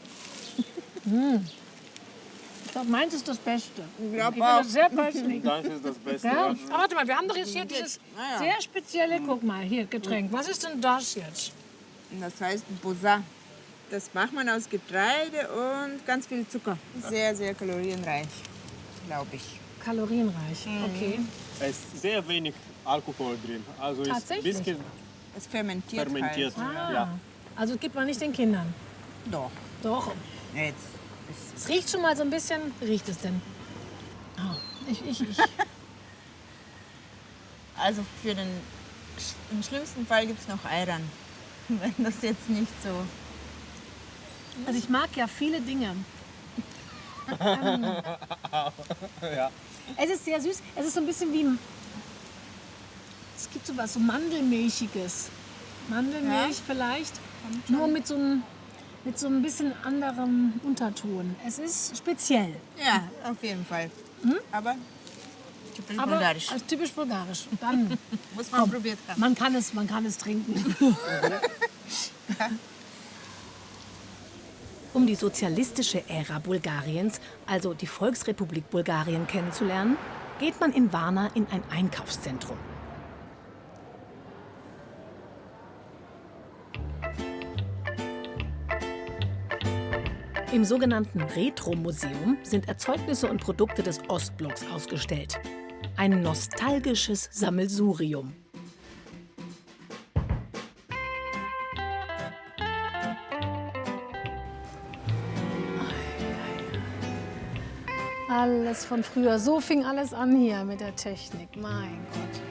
Ich glaube, meins ist das Beste. Ich glaub finde auch. das sehr köstlich. Das ist das Beste. Ja. Aber warte mal, wir haben doch jetzt hier dieses ja. sehr spezielle, guck mal, hier, Getränk. Was ist denn das jetzt? Und das heißt Boza. Das macht man aus Getreide und ganz viel Zucker. Sehr, sehr kalorienreich, glaube ich. Kalorienreich, okay. Es ist sehr wenig Alkohol drin. Also ist ein Tatsächlich? bisschen Es fermentiert, fermentiert. halt. Ja. Also gibt man nicht den Kindern. Doch. Doch. Jetzt. Es riecht schon mal so ein bisschen. Wie riecht es denn? Oh, ich Also im schlimmsten Fall gibt es noch Ayran, wenn das jetzt nicht so... Also ich mag ja viele Dinge. Ja. Es ist sehr süß. Es ist so ein bisschen wie... Es gibt so was, so Mandelmilchiges. Mandelmilch vielleicht, nur mit so ein bisschen anderem Unterton. Es ist speziell. Ja, auf jeden Fall. Aber typisch Aber bulgarisch. typisch bulgarisch. Dann Muss man probiert haben. man kann es trinken. Um die sozialistische Ära Bulgariens, also die Volksrepublik Bulgarien, kennenzulernen, geht man in Varna in ein Einkaufszentrum. Im sogenannten Retro-Museum sind Erzeugnisse und Produkte des Ostblocks ausgestellt. Ein nostalgisches Sammelsurium. Alles von früher. So fing alles an hier mit der Technik. Mein Gott.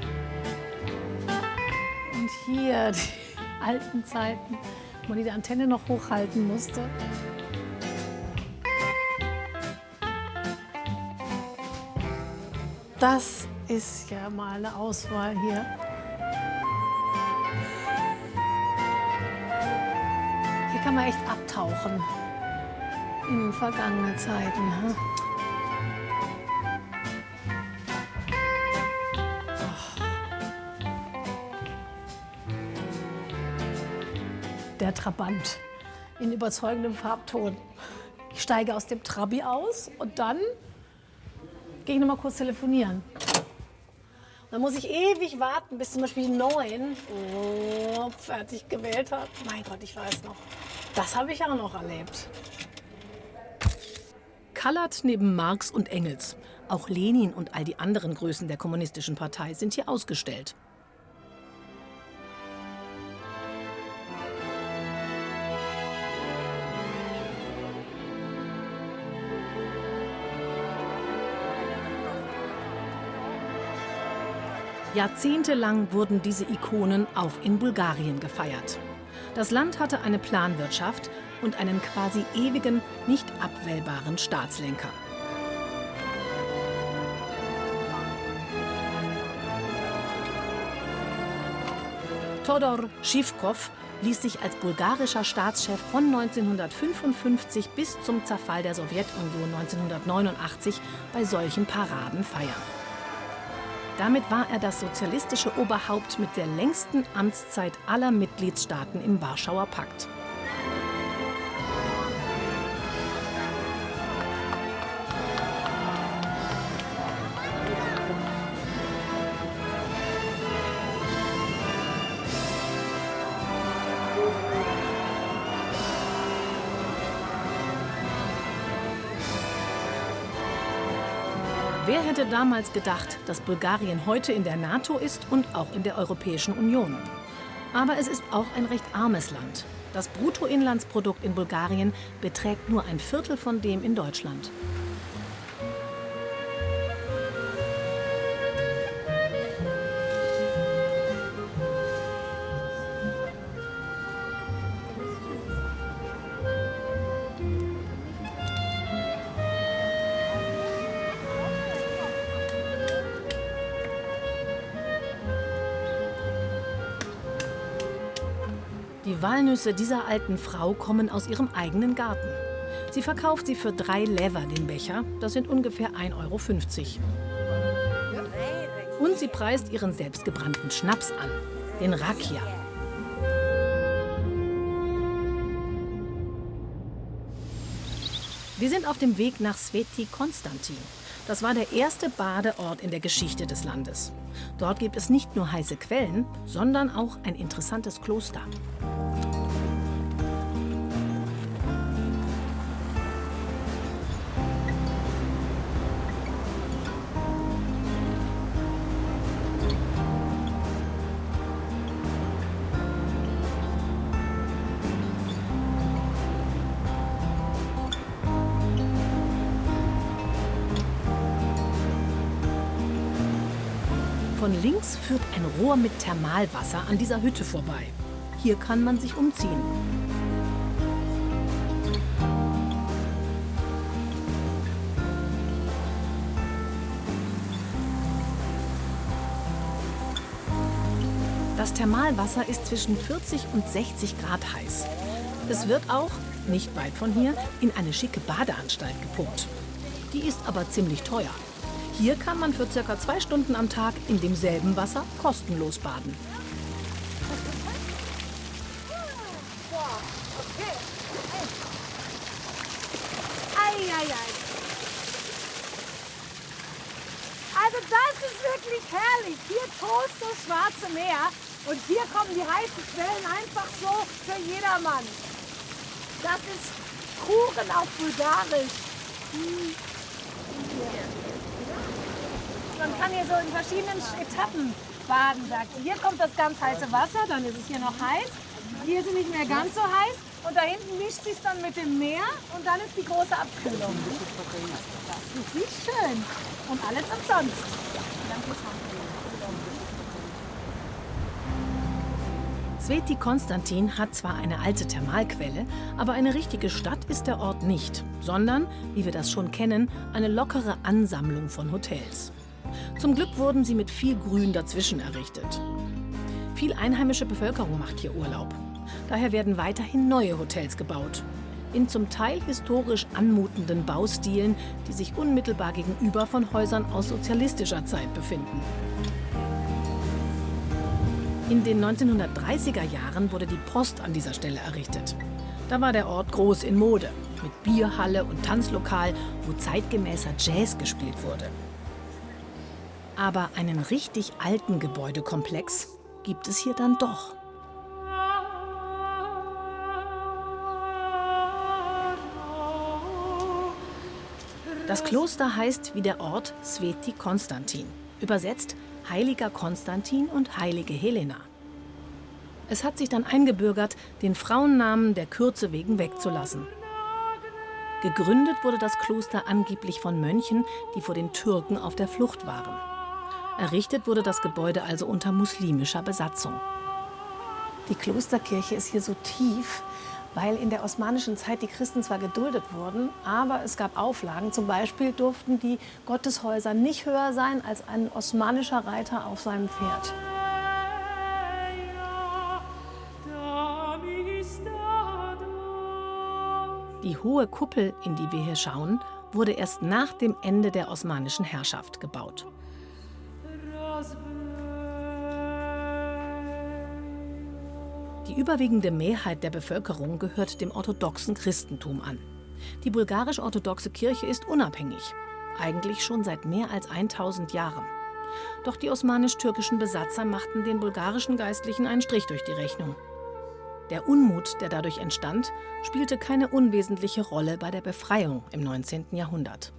Und hier die alten Zeiten, wo man die Antenne noch hochhalten musste. Das ist ja mal eine Auswahl hier. Hier kann man echt abtauchen in vergangene Zeiten. Hm? Der Trabant in überzeugendem Farbton. Ich steige aus dem Trabi aus und dann gehe ich noch mal kurz telefonieren. Dann muss ich ewig warten, bis zum Beispiel 9 fertig gewählt hat. Mein Gott, ich weiß noch. Das habe ich auch noch erlebt. Kallert neben Marx und Engels. Auch Lenin und all die anderen Größen der Kommunistischen Partei sind hier ausgestellt. Jahrzehntelang wurden diese Ikonen auch in Bulgarien gefeiert. Das Land hatte eine Planwirtschaft und einen quasi ewigen, nicht abwählbaren Staatslenker. Todor Zhivkov ließ sich als bulgarischer Staatschef von 1955 bis zum Zerfall der Sowjetunion 1989 bei solchen Paraden feiern. Damit war er das sozialistische Oberhaupt mit der längsten Amtszeit aller Mitgliedstaaten im Warschauer Pakt. Wer hätte damals gedacht, dass Bulgarien heute in der NATO ist und auch in der Europäischen Union? Aber es ist auch ein recht armes Land. Das Bruttoinlandsprodukt in Bulgarien beträgt nur ein Viertel von dem in Deutschland. Die Walnüsse dieser alten Frau kommen aus ihrem eigenen Garten. Sie verkauft sie für 3 Lever den Becher, das sind ungefähr 1,50 €. Und sie preist ihren selbstgebrannten Schnaps an, den Rakia. Wir sind auf dem Weg nach Sveti Konstantin. Das war der erste Badeort in der Geschichte des Landes. Dort gibt es nicht nur heiße Quellen, sondern auch ein interessantes Kloster. Von links führt ein Rohr mit Thermalwasser an dieser Hütte vorbei. Hier kann man sich umziehen. Das Thermalwasser ist zwischen 40 und 60 Grad heiß. Es wird auch, nicht weit von hier, in eine schicke Badeanstalt gepumpt. Die ist aber ziemlich teuer. Hier kann man für ca. 2 Stunden am Tag in demselben Wasser kostenlos baden. Also das ist wirklich herrlich. Hier tost das Schwarze Meer und hier kommen die heißen Quellen einfach so für jedermann. Das ist Kuchen auf Bulgarisch. Man kann hier so in verschiedenen Etappen baden, sagt sie. Hier kommt das ganz heiße Wasser, dann ist es hier noch heiß. Hier ist es nicht mehr ganz so heiß und da hinten mischt sich dann mit dem Meer und dann ist die große Abkühlung. Das ist nicht schön und alles umsonst. Sveti Konstantin hat zwar eine alte Thermalquelle, aber eine richtige Stadt ist der Ort nicht, sondern, wie wir das schon kennen, eine lockere Ansammlung von Hotels. Zum Glück wurden sie mit viel Grün dazwischen errichtet. Viel einheimische Bevölkerung macht hier Urlaub. Daher werden weiterhin neue Hotels gebaut. In zum Teil historisch anmutenden Baustilen, die sich unmittelbar gegenüber von Häusern aus sozialistischer Zeit befinden. In den 1930er Jahren wurde die Post an dieser Stelle errichtet. Da war der Ort groß in Mode, mit Bierhalle und Tanzlokal, wo zeitgemäßer Jazz gespielt wurde. Aber einen richtig alten Gebäudekomplex gibt es hier dann doch. Das Kloster heißt wie der Ort Sveti Konstantin, übersetzt Heiliger Konstantin und Heilige Helena. Es hat sich dann eingebürgert, den Frauennamen der Kürze wegen wegzulassen. Gegründet wurde das Kloster angeblich von Mönchen, die vor den Türken auf der Flucht waren. Errichtet wurde das Gebäude also unter muslimischer Besatzung. Die Klosterkirche ist hier so tief, weil in der osmanischen Zeit die Christen zwar geduldet wurden, aber es gab Auflagen. Zum Beispiel durften die Gotteshäuser nicht höher sein als ein osmanischer Reiter auf seinem Pferd. Die hohe Kuppel, in die wir hier schauen, wurde erst nach dem Ende der osmanischen Herrschaft gebaut. Die überwiegende Mehrheit der Bevölkerung gehört dem orthodoxen Christentum an. Die bulgarisch-orthodoxe Kirche ist unabhängig, eigentlich schon seit mehr als 1000 Jahren. Doch die osmanisch-türkischen Besatzer machten den bulgarischen Geistlichen einen Strich durch die Rechnung. Der Unmut, der dadurch entstand, spielte keine unwesentliche Rolle bei der Befreiung im 19. Jahrhundert.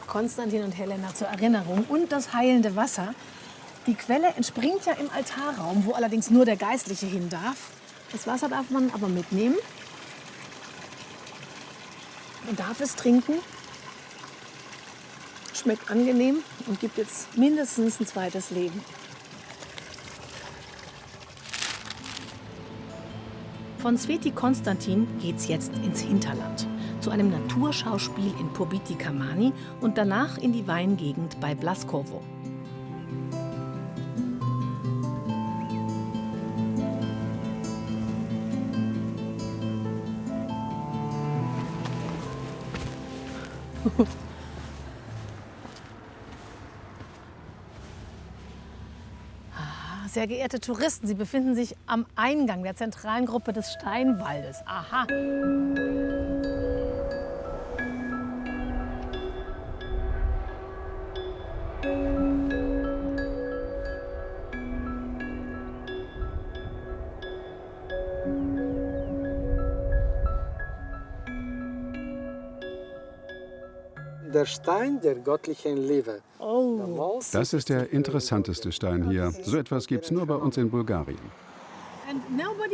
Konstantin und Helena zur Erinnerung und das heilende Wasser. Die Quelle entspringt ja im Altarraum, wo allerdings nur der Geistliche hin darf. Das Wasser darf man aber mitnehmen. Man darf es trinken. Schmeckt angenehm und gibt jetzt mindestens ein zweites Leben. Von Sveti Konstantin geht's jetzt ins Hinterland. Zu einem Naturschauspiel in Pobiti Kamani und danach in die Weingegend bei Blaskovo. Sehr geehrte Touristen, Sie befinden sich am Eingang der zentralen Gruppe des Steinwaldes. Aha. Der Stein der göttlichen Liebe. Das ist der interessanteste Stein hier. So etwas gibt es nur bei uns in Bulgarien.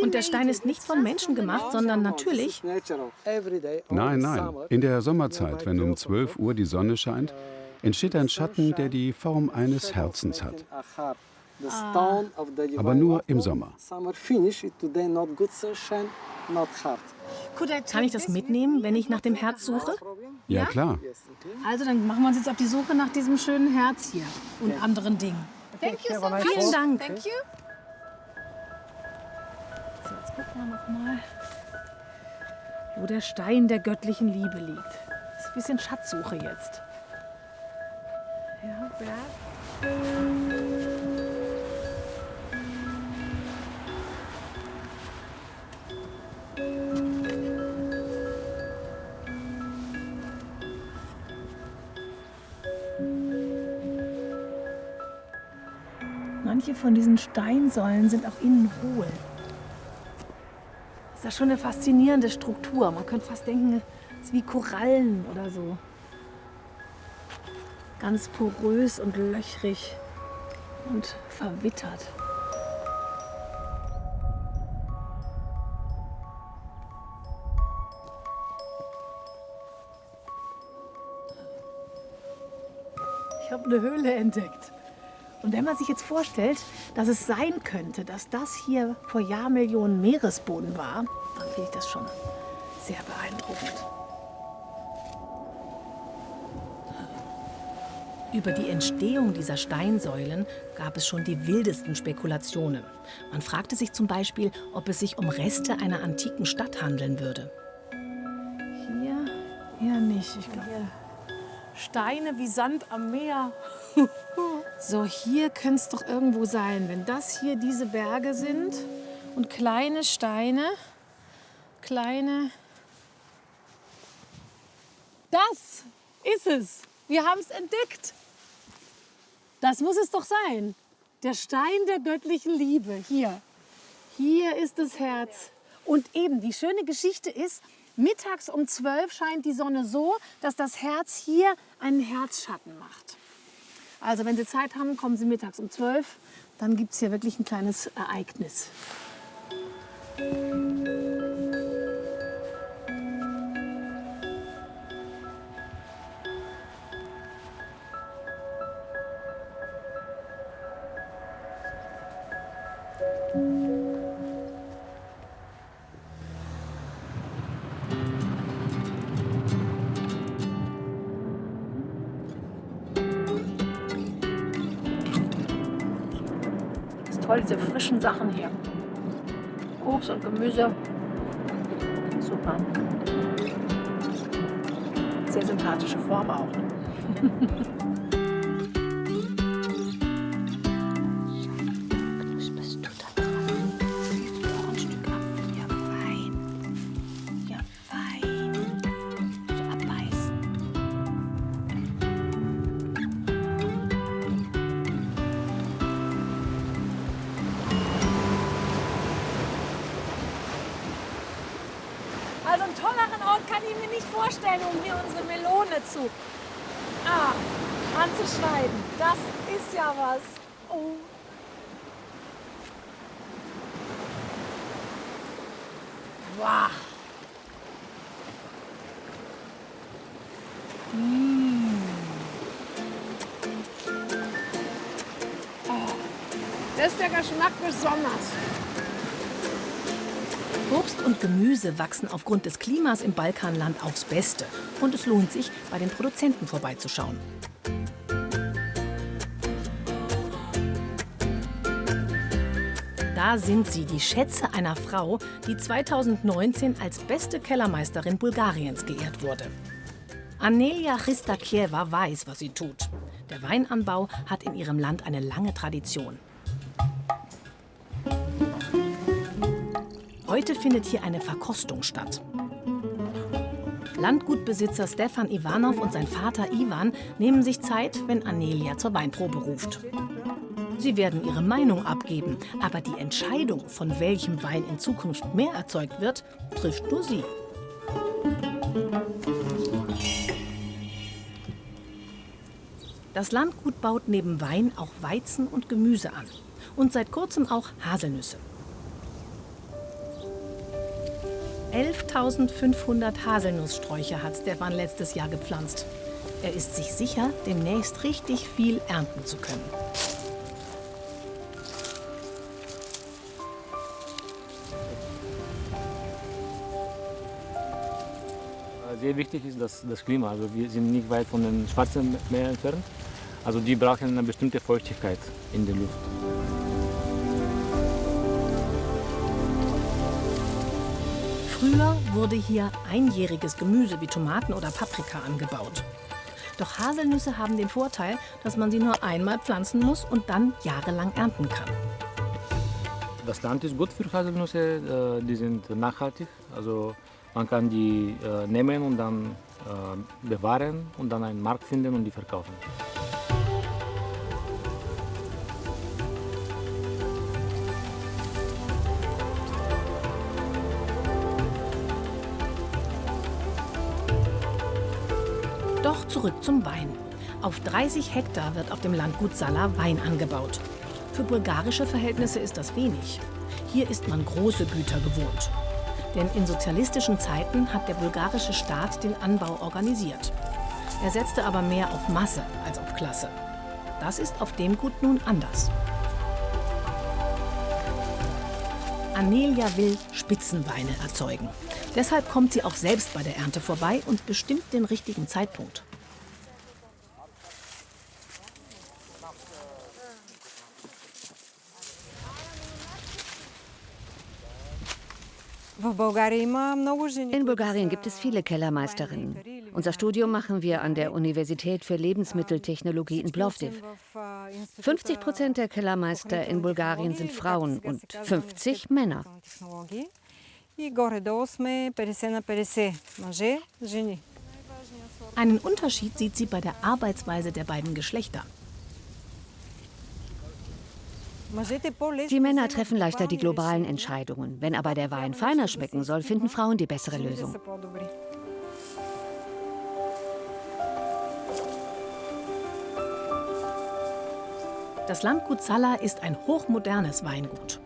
Und der Stein ist nicht von Menschen gemacht, sondern natürlich. Nein, nein. In der Sommerzeit, wenn um 12 Uhr die Sonne scheint, entsteht ein Schatten, der die Form eines Herzens hat. Aber nur im Sommer. Kann ich das mitnehmen, wenn ich nach dem Herz suche? Ja, klar. Also dann machen wir uns jetzt auf die Suche nach diesem schönen Herz hier und anderen Dingen. Vielen Dank. So, jetzt gucken wir noch mal, wo der Stein der göttlichen Liebe liegt. Das ist ein bisschen Schatzsuche jetzt. Ja, Berg. Manche von diesen Steinsäulen sind auch innen hohl. Das ist ja schon eine faszinierende Struktur. Man könnte fast denken, es ist wie Korallen oder so. Ganz porös und löchrig und verwittert. Ich habe eine Höhle entdeckt. Und wenn man sich jetzt vorstellt, dass es sein könnte, dass das hier vor Jahrmillionen Meeresboden war, dann finde ich das schon sehr beeindruckend. Über die Entstehung dieser Steinsäulen gab es schon die wildesten Spekulationen. Man fragte sich zum Beispiel, ob es sich um Reste einer antiken Stadt handeln würde. Hier eher nicht. Ich glaube, Steine wie Sand am Meer. So, hier könnte es doch irgendwo sein, wenn das hier diese Berge sind und kleine Steine, kleine... Das ist es. Wir haben es entdeckt. Das muss es doch sein. Der Stein der göttlichen Liebe. Hier. Hier ist das Herz. Und eben, die schöne Geschichte ist, mittags um 12 scheint die Sonne so, dass das Herz hier einen Herzschatten macht. Also wenn Sie Zeit haben, kommen Sie mittags um 12. Dann gibt es hier wirklich ein kleines Ereignis. Toll, diese frischen Sachen hier. Obst und Gemüse. Super. Sehr sympathische Form auch. Bist du da dran? Noch ein Stück ab. Ja, fein. Ja, fein. So abbeißen. Also einen tolleren Ort kann ich mir nicht vorstellen, um hier unsere Melone anzuschneiden. Das ist ja was. Oh. Wow. Das ist der Geschmack des Sommers. Obst und Gemüse wachsen aufgrund des Klimas im Balkanland aufs Beste. Und es lohnt sich, bei den Produzenten vorbeizuschauen. Da sind sie, die Schätze einer Frau, die 2019 als beste Kellermeisterin Bulgariens geehrt wurde. Anelia Christakieva weiß, was sie tut. Der Weinanbau hat in ihrem Land eine lange Tradition. Heute findet hier eine Verkostung statt. Landgutbesitzer Stefan Ivanov und sein Vater Ivan nehmen sich Zeit, wenn Anelia zur Weinprobe ruft. Sie werden ihre Meinung abgeben, aber die Entscheidung, von welchem Wein in Zukunft mehr erzeugt wird, trifft nur sie. Das Landgut baut neben Wein auch Weizen und Gemüse an und seit kurzem auch Haselnüsse. 11.500 Haselnusssträucher hat Stefan letztes Jahr gepflanzt. Er ist sich sicher, demnächst richtig viel ernten zu können. Sehr wichtig ist das Klima. Also wir sind nicht weit von dem Schwarzen Meer entfernt. Also die brauchen eine bestimmte Feuchtigkeit in der Luft. Früher wurde hier einjähriges Gemüse wie Tomaten oder Paprika angebaut. Doch Haselnüsse haben den Vorteil, dass man sie nur einmal pflanzen muss und dann jahrelang ernten kann. Das Land ist gut für Haselnüsse, die sind nachhaltig. Also man kann die nehmen und dann bewahren und dann einen Markt finden und die verkaufen. Doch zurück zum Wein. Auf 30 Hektar wird auf dem Landgut Salla Wein angebaut. Für bulgarische Verhältnisse ist das wenig. Hier ist man große Güter gewohnt. Denn in sozialistischen Zeiten hat der bulgarische Staat den Anbau organisiert. Er setzte aber mehr auf Masse als auf Klasse. Das ist auf dem Gut nun anders. Anelia will Spitzenweine erzeugen. Deshalb kommt sie auch selbst bei der Ernte vorbei und bestimmt den richtigen Zeitpunkt. In Bulgarien gibt es viele Kellermeisterinnen. Unser Studium machen wir an der Universität für Lebensmitteltechnologie in Plovdiv. 50% der Kellermeister in Bulgarien sind Frauen und 50 Männer. Einen Unterschied sieht sie bei der Arbeitsweise der beiden Geschlechter. Die Männer treffen leichter die globalen Entscheidungen. Wenn aber der Wein feiner schmecken soll, finden Frauen die bessere Lösung. Das Landgut Salla ist ein hochmodernes Weingut.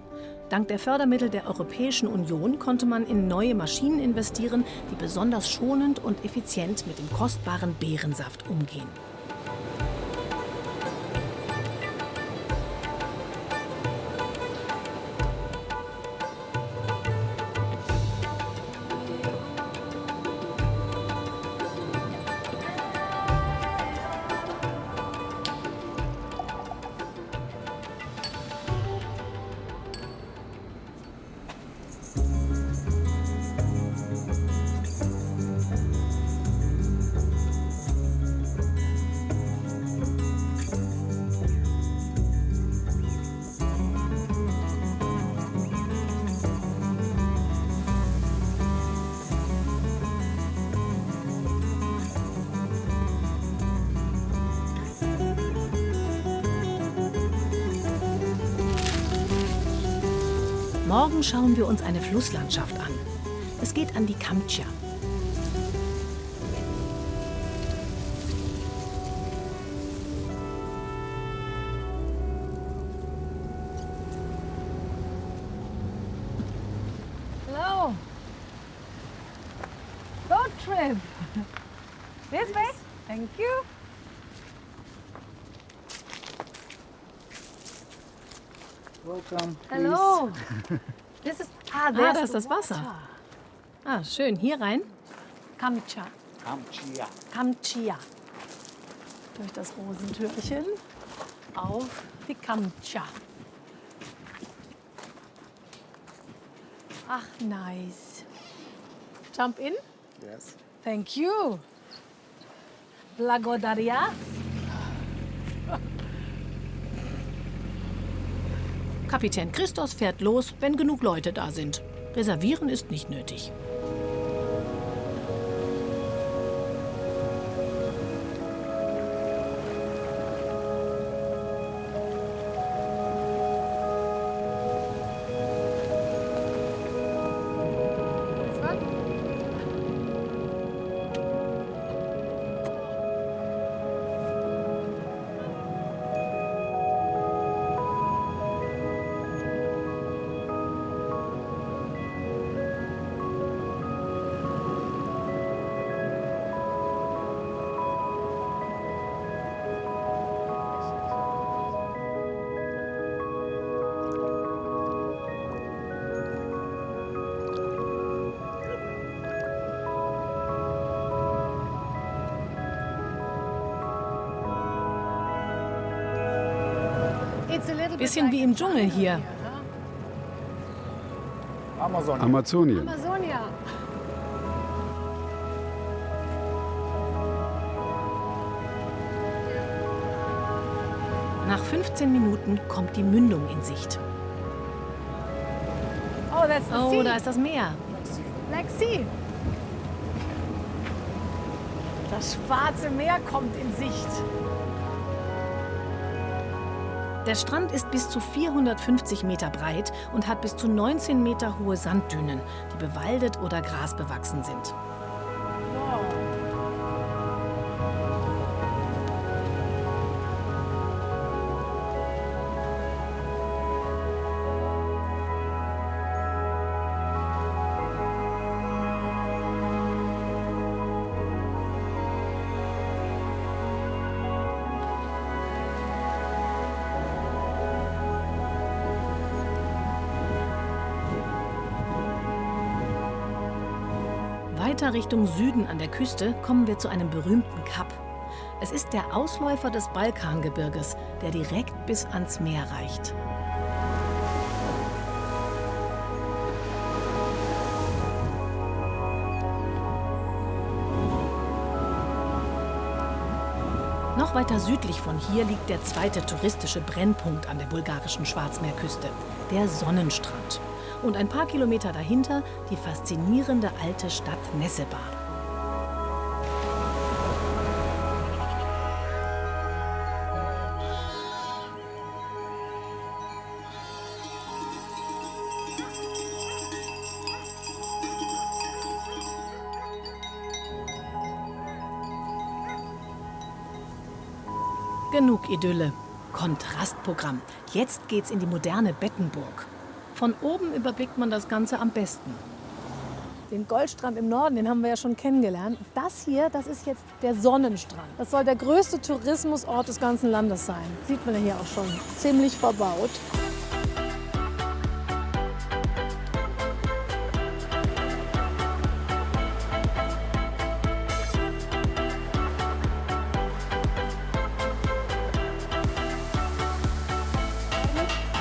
Dank der Fördermittel der Europäischen Union konnte man in neue Maschinen investieren, die besonders schonend und effizient mit dem kostbaren Beerensaft umgehen. Morgen schauen wir uns eine Flusslandschaft an. Es geht an die Kamtscha. Hello. Road trip. This way? Thank you. Welcome. Hello. This is Da ist das Wasser. Schön. Hier rein. Kamtscha. Kamtscha. Kamtscha. Durch das Rosentürchen auf die Kamtscha. Ach, nice. Jump in? Yes. Thank you. Blagodaria. Kapitän Christos fährt los, wenn genug Leute da sind. Reservieren ist nicht nötig. Bisschen wie im Dschungel hier. Amazonien. Amazonia. Nach 15 Minuten kommt die Mündung in Sicht. Oh, that's the Oh, sea. da ist das Meer. Black Sea. Das Schwarze Meer kommt in Sicht. Der Strand ist bis zu 450 Meter breit und hat bis zu 19 Meter hohe Sanddünen, die bewaldet oder grasbewachsen sind. Weiter Richtung Süden an der Küste kommen wir zu einem berühmten Kap. Es ist der Ausläufer des Balkangebirges, der direkt bis ans Meer reicht. Noch weiter südlich von hier liegt der zweite touristische Brennpunkt an der bulgarischen Schwarzmeerküste, der Sonnenstrand. Und ein paar Kilometer dahinter die faszinierende alte Stadt Nessebar. Genug Idylle. Kontrastprogramm. Jetzt geht's in die moderne Bettenburg. Von oben überblickt man das Ganze am besten. Den Goldstrand im Norden, den haben wir ja schon kennengelernt. Das hier, das ist jetzt der Sonnenstrand. Das soll der größte Tourismusort des ganzen Landes sein. Sieht man ja hier auch schon. Ziemlich verbaut.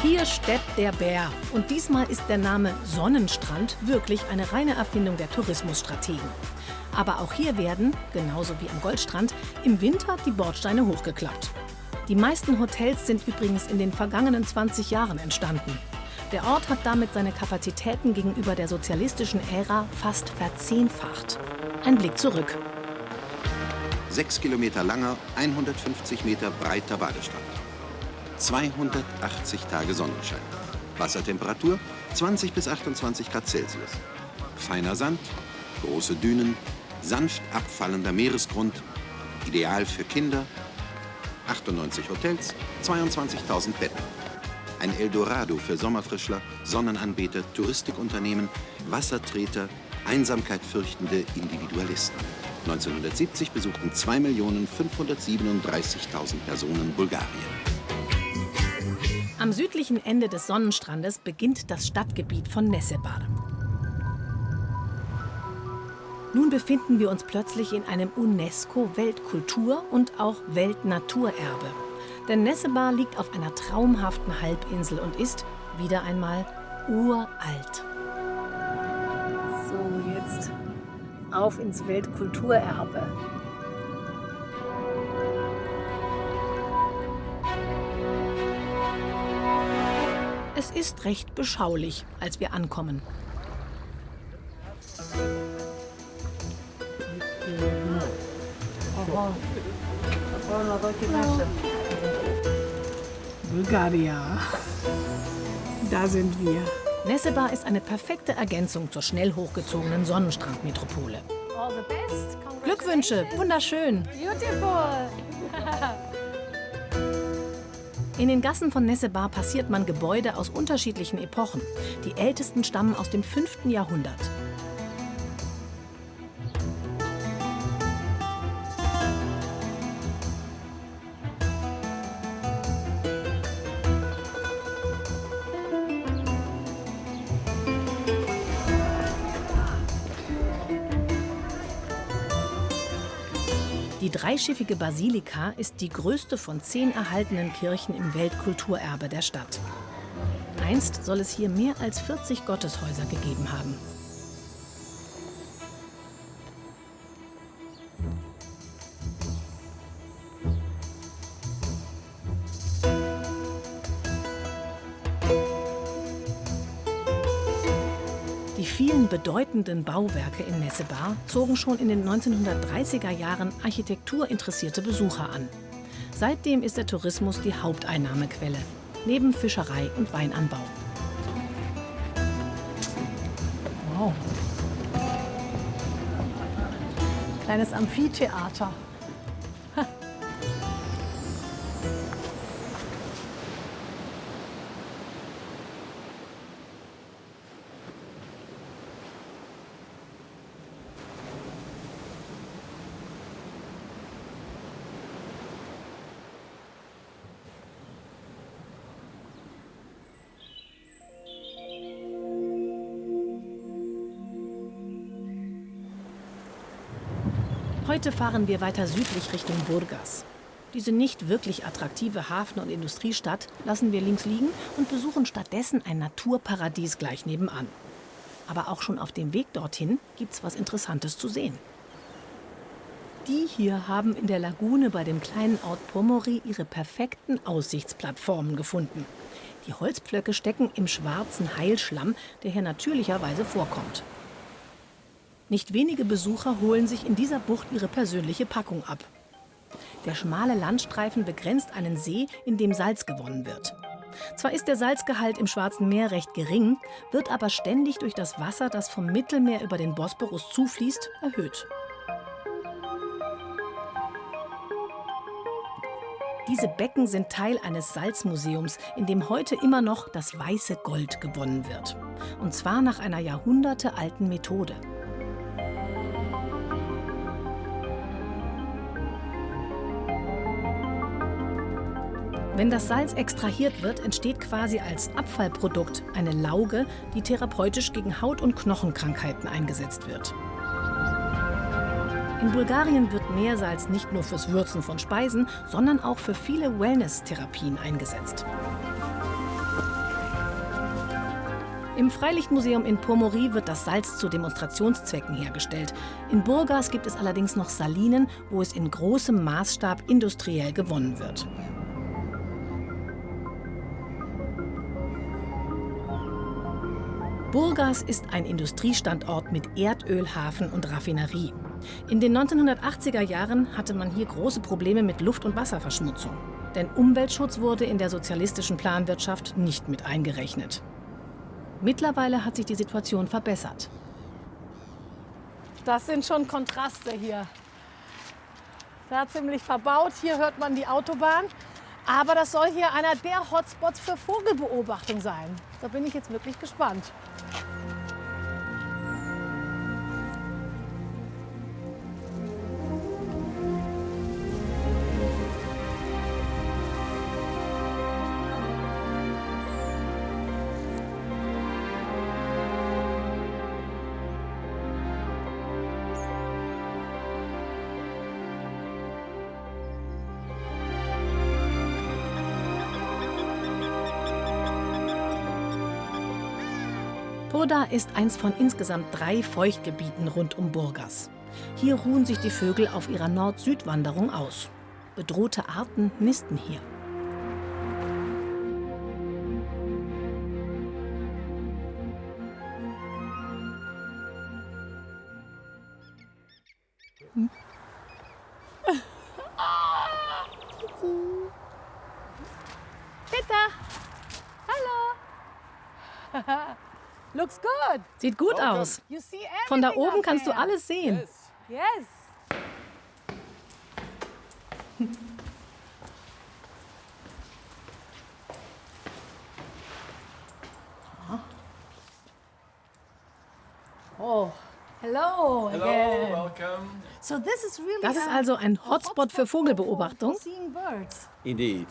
Hier steppt der Bär. Und diesmal ist der Name Sonnenstrand wirklich eine reine Erfindung der Tourismusstrategen. Aber auch hier werden, genauso wie am Goldstrand, im Winter die Bordsteine hochgeklappt. Die meisten Hotels sind übrigens in den vergangenen 20 Jahren entstanden. Der Ort hat damit seine Kapazitäten gegenüber der sozialistischen Ära fast verzehnfacht. Ein Blick zurück. 6 Kilometer langer, 150 Meter breiter Badestrand. 280 Tage Sonnenschein. Wassertemperatur 20 bis 28 Grad Celsius. Feiner Sand, große Dünen, sanft abfallender Meeresgrund. Ideal für Kinder. 98 Hotels, 22.000 Betten. Ein Eldorado für Sommerfrischler, Sonnenanbeter, Touristikunternehmen, Wassertreter, Einsamkeit fürchtende Individualisten. 1970 besuchten 2.537.000 Personen Bulgarien. Am südlichen Ende des Sonnenstrandes beginnt das Stadtgebiet von Nessebar. Nun befinden wir uns plötzlich in einem UNESCO-Weltkultur- und auch Weltnaturerbe. Denn Nessebar liegt auf einer traumhaften Halbinsel und ist, wieder einmal, uralt. So, jetzt auf ins Weltkulturerbe. Es ist recht beschaulich, als wir ankommen. Bulgaria. Da sind wir. Nessebar ist eine perfekte Ergänzung zur schnell hochgezogenen Sonnenstrandmetropole. All the best. Glückwünsche, wunderschön. Beautiful. In den Gassen von Nessebar passiert man Gebäude aus unterschiedlichen Epochen. Die ältesten stammen aus dem 5. Jahrhundert. Die dreischiffige Basilika ist die größte von 10 erhaltenen Kirchen im Weltkulturerbe der Stadt. Einst soll es hier mehr als 40 Gotteshäuser gegeben haben. Die vielen bedeutenden Bauwerke in Nessebar zogen schon in den 1930er Jahren architekturinteressierte Besucher an. Seitdem ist der Tourismus die Haupteinnahmequelle, neben Fischerei und Weinanbau. Wow. Kleines Amphitheater. Heute fahren wir weiter südlich Richtung Burgas. Diese nicht wirklich attraktive Hafen- und Industriestadt lassen wir links liegen und besuchen stattdessen ein Naturparadies gleich nebenan. Aber auch schon auf dem Weg dorthin gibt's was Interessantes zu sehen. Die hier haben in der Lagune bei dem kleinen Ort Pomori ihre perfekten Aussichtsplattformen gefunden. Die Holzpflöcke stecken im schwarzen Heilschlamm, der hier natürlicherweise vorkommt. Nicht wenige Besucher holen sich in dieser Bucht ihre persönliche Packung ab. Der schmale Landstreifen begrenzt einen See, in dem Salz gewonnen wird. Zwar ist der Salzgehalt im Schwarzen Meer recht gering, wird aber ständig durch das Wasser, das vom Mittelmeer über den Bosporus zufließt, erhöht. Diese Becken sind Teil eines Salzmuseums, in dem heute immer noch das weiße Gold gewonnen wird. Und zwar nach einer jahrhundertealten Methode. Wenn das Salz extrahiert wird, entsteht quasi als Abfallprodukt eine Lauge, die therapeutisch gegen Haut- und Knochenkrankheiten eingesetzt wird. In Bulgarien wird Meersalz nicht nur fürs Würzen von Speisen, sondern auch für viele Wellness-Therapien eingesetzt. Im Freilichtmuseum in Pomori wird das Salz zu Demonstrationszwecken hergestellt. In Burgas gibt es allerdings noch Salinen, wo es in großem Maßstab industriell gewonnen wird. Burgas ist ein Industriestandort mit Erdölhafen und Raffinerie. In den 1980er Jahren hatte man hier große Probleme mit Luft- und Wasserverschmutzung. Denn Umweltschutz wurde in der sozialistischen Planwirtschaft nicht mit eingerechnet. Mittlerweile hat sich die Situation verbessert. Das sind schon Kontraste hier. Da ziemlich verbaut. Hier hört man die Autobahn. Aber das soll hier einer der Hotspots für Vogelbeobachtung sein. Da bin ich jetzt wirklich gespannt. Poda ist eins von insgesamt 3 Feuchtgebieten rund um Burgas. Hier ruhen sich die Vögel auf ihrer Nord-Süd-Wanderung aus. Bedrohte Arten nisten hier. Looks good. Sieht gut aus. You see Von da everything oben up kannst du there. alles sehen. Yes. Oh, hello again. welcome. So this is really Das ist also ein Hotspot für Vogelbeobachtung. seeing birds. Indeed.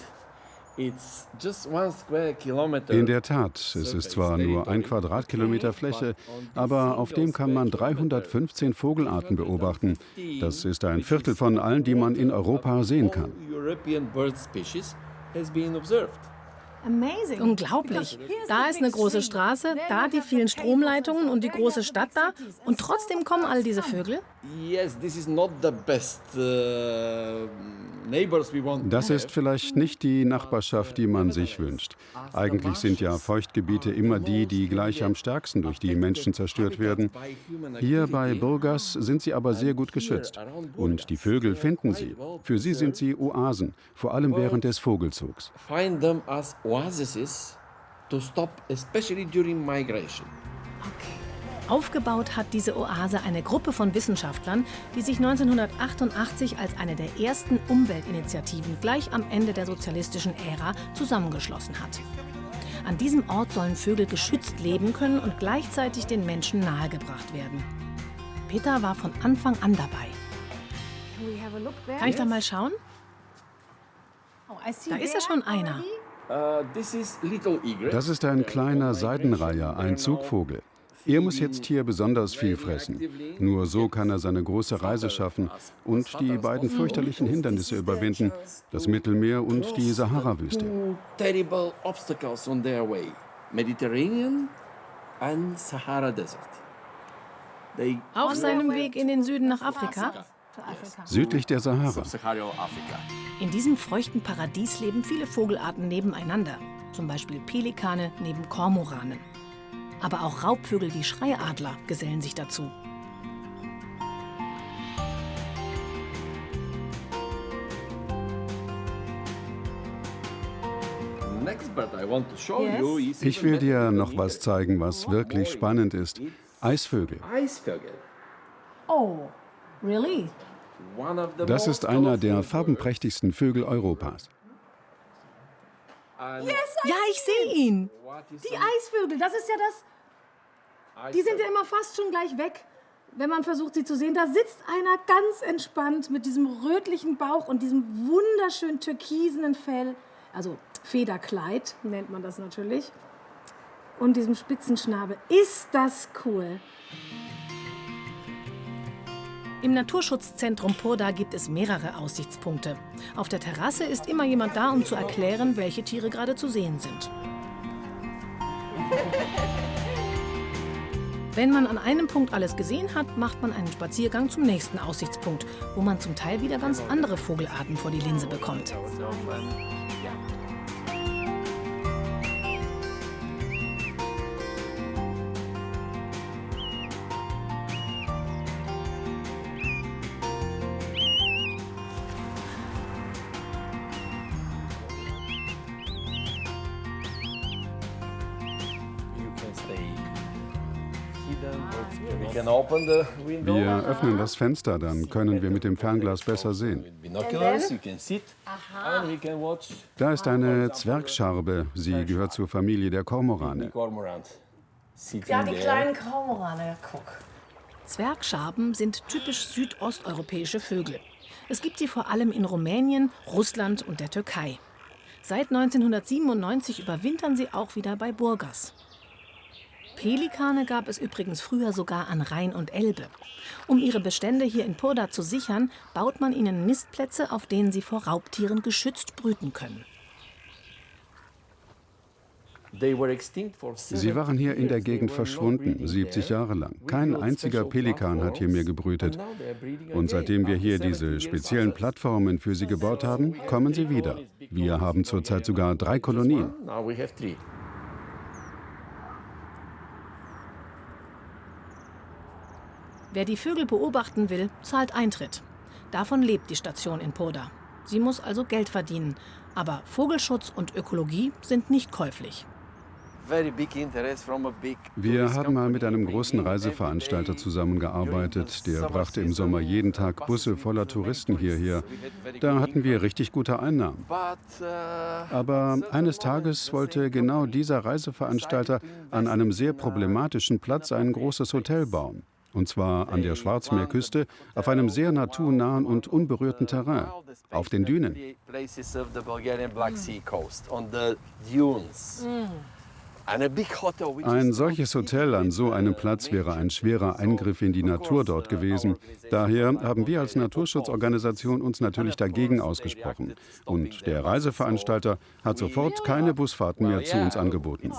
It's just 1 square kilometer. In der Tat, es ist zwar nur 1 Quadratkilometer Fläche, aber auf dem kann man 315 Vogelarten beobachten. Das ist ein Viertel von allen, die man in Europa sehen kann. European bird species has been observed. Amazing. Unglaublich. Da ist eine große Straße, da die vielen Stromleitungen und die große Stadt da. Und trotzdem kommen all diese Vögel. Yes, this is not the best neighbors we want. Das ist vielleicht nicht die Nachbarschaft, die man sich wünscht. Eigentlich sind ja Feuchtgebiete immer die, die gleich am stärksten durch die Menschen zerstört werden. Hier bei Burgas sind sie aber sehr gut geschützt. Und die Vögel finden sie. Für sie sind sie Oasen, vor allem während des Vogelzugs. Find them as oases to stop, especially during migration. Aufgebaut hat diese Oase eine Gruppe von Wissenschaftlern, die sich 1988 als eine der ersten Umweltinitiativen gleich am Ende der sozialistischen Ära zusammengeschlossen hat. An diesem Ort sollen Vögel geschützt leben können und gleichzeitig den Menschen nahegebracht werden. Peter war von Anfang an dabei. Kann ich da mal schauen? Da ist ja schon einer. This is little egret. Das ist ein kleiner Seidenreiher, ein Zugvogel. Er muss jetzt hier besonders viel fressen. Nur so kann er seine große Reise schaffen und die beiden fürchterlichen Hindernisse überwinden, das Mittelmeer und die Sahara-Wüste. Two terrible obstacles on their way: Mediterranean and Sahara Desert. Auf seinem Weg in den Süden nach Afrika. Südlich der Sahara. Sub-Saharan Africa. In diesem feuchten Paradies leben viele Vogelarten nebeneinander. Zum Beispiel Pelikane neben Kormoranen. Aber auch Raubvögel wie Schreiadler gesellen sich dazu. Next bird I want to show you is Ich will dir noch was zeigen, was wirklich spannend ist. Eisvögel. Eisvögel. Oh, really? One of the Das most ist einer der colorful farbenprächtigsten Vögel Europas. and Ja, ich sehe ihn. what is Die Eisvögel, das ist ja das. Die sind ja immer fast schon gleich weg, wenn man versucht, sie zu sehen. Da sitzt einer ganz entspannt mit diesem rötlichen Bauch und diesem wunderschön türkisenen Fell. Also Federkleid nennt man das natürlich. Und diesem spitzen Schnabel. Ist das cool? Im Naturschutzzentrum Purda gibt es mehrere Aussichtspunkte. Auf der Terrasse ist immer jemand da, um zu erklären, welche Tiere gerade zu sehen sind. Wenn man an einem Punkt alles gesehen hat, macht man einen Spaziergang zum nächsten Aussichtspunkt, wo man zum Teil wieder ganz andere Vogelarten vor die Linse bekommt. you can stay hidden. We can open the window. Wir öffnen das Fenster, dann können wir mit dem Fernglas besser sehen. With binoculars, you can sit and we can watch Da ist eine Zwergscharbe. Sie gehört zur Familie der the Kormorane. cormorant sitting Ja, die there. kleinen Kormorane, guck. Zwergschaben sind typisch südosteuropäische Vögel. Es gibt sie vor allem in Rumänien, Russland und der Türkei. Seit 1997 überwintern sie auch wieder bei Burgas. Pelikane gab es übrigens früher sogar an Rhein und Elbe. Um ihre Bestände hier in Purda zu sichern, baut man ihnen Nistplätze, auf denen sie vor Raubtieren geschützt brüten können. They were extinct for Sie waren hier in der Gegend verschwunden, 70 Jahre lang. Kein einziger Pelikan hat hier mehr gebrütet. Und seitdem wir hier diese speziellen Plattformen für sie gebaut haben, kommen sie wieder. Wir haben zurzeit sogar 3 Kolonien. Now we have 3. Wer die Vögel beobachten will, zahlt Eintritt. Davon lebt die Station in Purda. Sie muss also Geld verdienen. Aber Vogelschutz und Ökologie sind nicht käuflich. Wir haben mal mit einem großen Reiseveranstalter zusammengearbeitet. Der brachte im Sommer jeden Tag Busse voller Touristen hierher. Da hatten wir richtig gute Einnahmen. Aber eines Tages wollte genau dieser Reiseveranstalter an einem sehr problematischen Platz ein großes Hotel bauen. Und zwar an der Schwarzmeerküste, auf einem sehr naturnahen und unberührten Terrain, auf den Dünen. Ein solches Hotel an so einem Platz wäre ein schwerer Eingriff in die Natur dort gewesen. Daher haben wir als Naturschutzorganisation uns natürlich dagegen ausgesprochen. Und der Reiseveranstalter hat sofort keine Busfahrten mehr zu uns angeboten.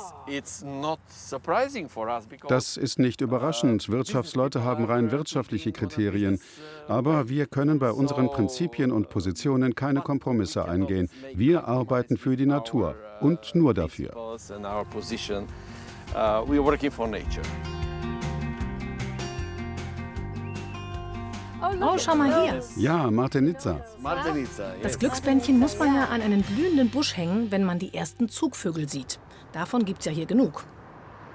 Das ist nicht überraschend. Wirtschaftsleute haben rein wirtschaftliche Kriterien. Aber wir können bei unseren Prinzipien und Positionen keine Kompromisse eingehen. Wir arbeiten für die Natur und nur dafür. Oh, schau mal hier. Ja, Martenica. Das Glücksbändchen muss man ja an einen blühenden Busch hängen, wenn man die ersten Zugvögel sieht. Davon gibt's ja hier genug.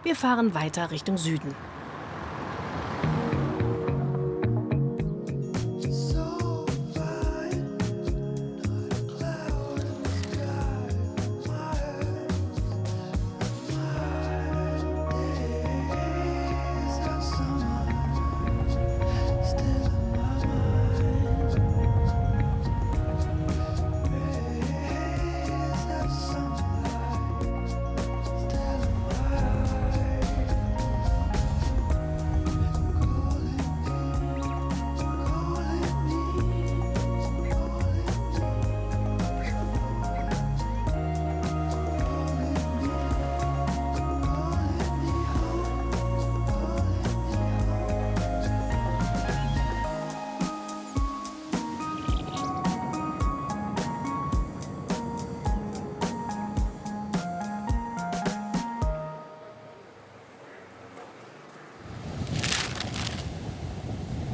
Wir fahren weiter Richtung Süden.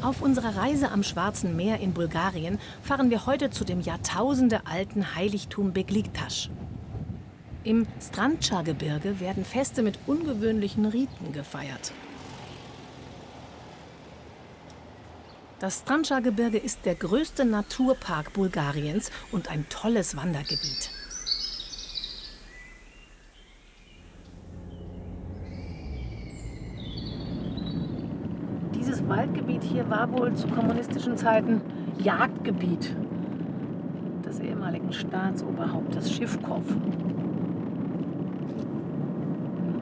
Auf unserer Reise am Schwarzen Meer in Bulgarien fahren wir heute zu dem jahrtausendealten Heiligtum Begliktaş. Im Strandschar-Gebirge werden Feste mit ungewöhnlichen Riten gefeiert. Das Strandschar-Gebirge ist der größte Naturpark Bulgariens und ein tolles Wandergebiet. Dieses Waldgebiet hier war wohl zu kommunistischen Zeiten Jagdgebiet des ehemaligen Staatsoberhauptes Schivkov.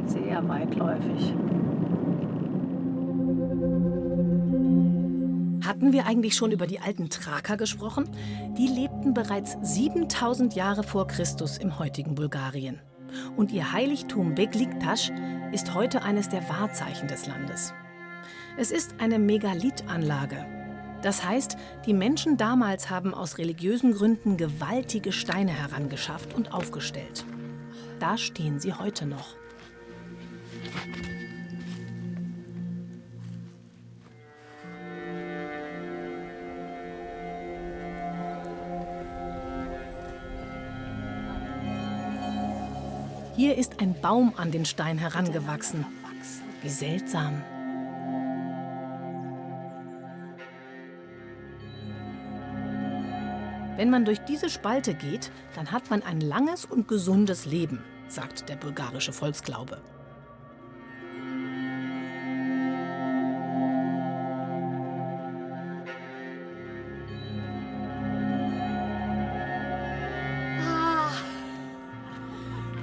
Sehr weitläufig. Hatten wir eigentlich schon über die alten Thraker gesprochen? Die lebten bereits 7000 Jahre vor Christus im heutigen Bulgarien. Und ihr Heiligtum Begliktaş ist heute eines der Wahrzeichen des Landes. Es ist eine Megalithanlage. Das heißt, die Menschen damals haben aus religiösen Gründen gewaltige Steine herangeschafft und aufgestellt. Da stehen sie heute noch. Hier ist ein Baum an den Stein herangewachsen. Wie seltsam. Wenn man durch diese Spalte geht, dann hat man ein langes und gesundes Leben, sagt der bulgarische Volksglaube.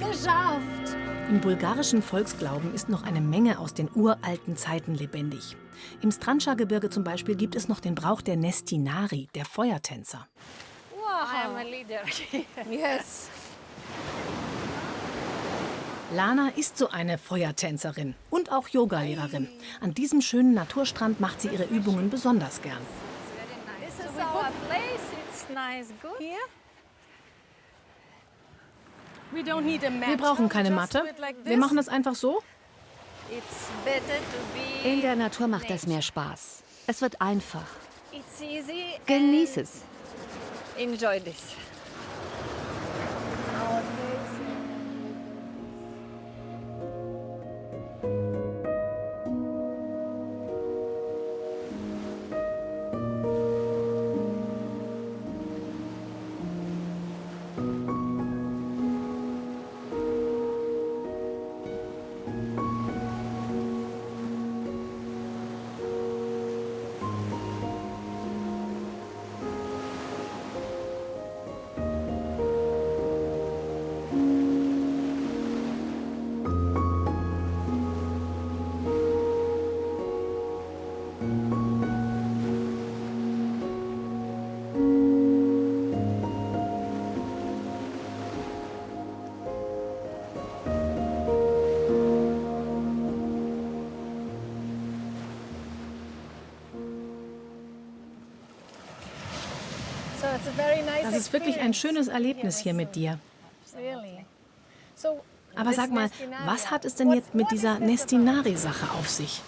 Geschafft! Im bulgarischen Volksglauben ist noch eine Menge aus den uralten Zeiten lebendig. Im Strandschar-Gebirge zum Beispiel gibt es noch den Brauch der Nestinari, der Feuertänzer. I am a leader. Yes. Lana ist so eine Feuertänzerin und auch Yogalehrerin. An diesem schönen Naturstrand macht sie ihre Übungen besonders gern. This is our place. It's nice, good. Here. We don't need a mat. Wir brauchen keine Matte. Wir machen das einfach so. It's better to be In der Natur macht das mehr Spaß. Es wird einfach. It's easy. Genieß es. Enjoy this. Das ist wirklich ein schönes Erlebnis hier mit dir. Aber sag mal, was hat es denn jetzt mit dieser Nestinari-Sache auf sich?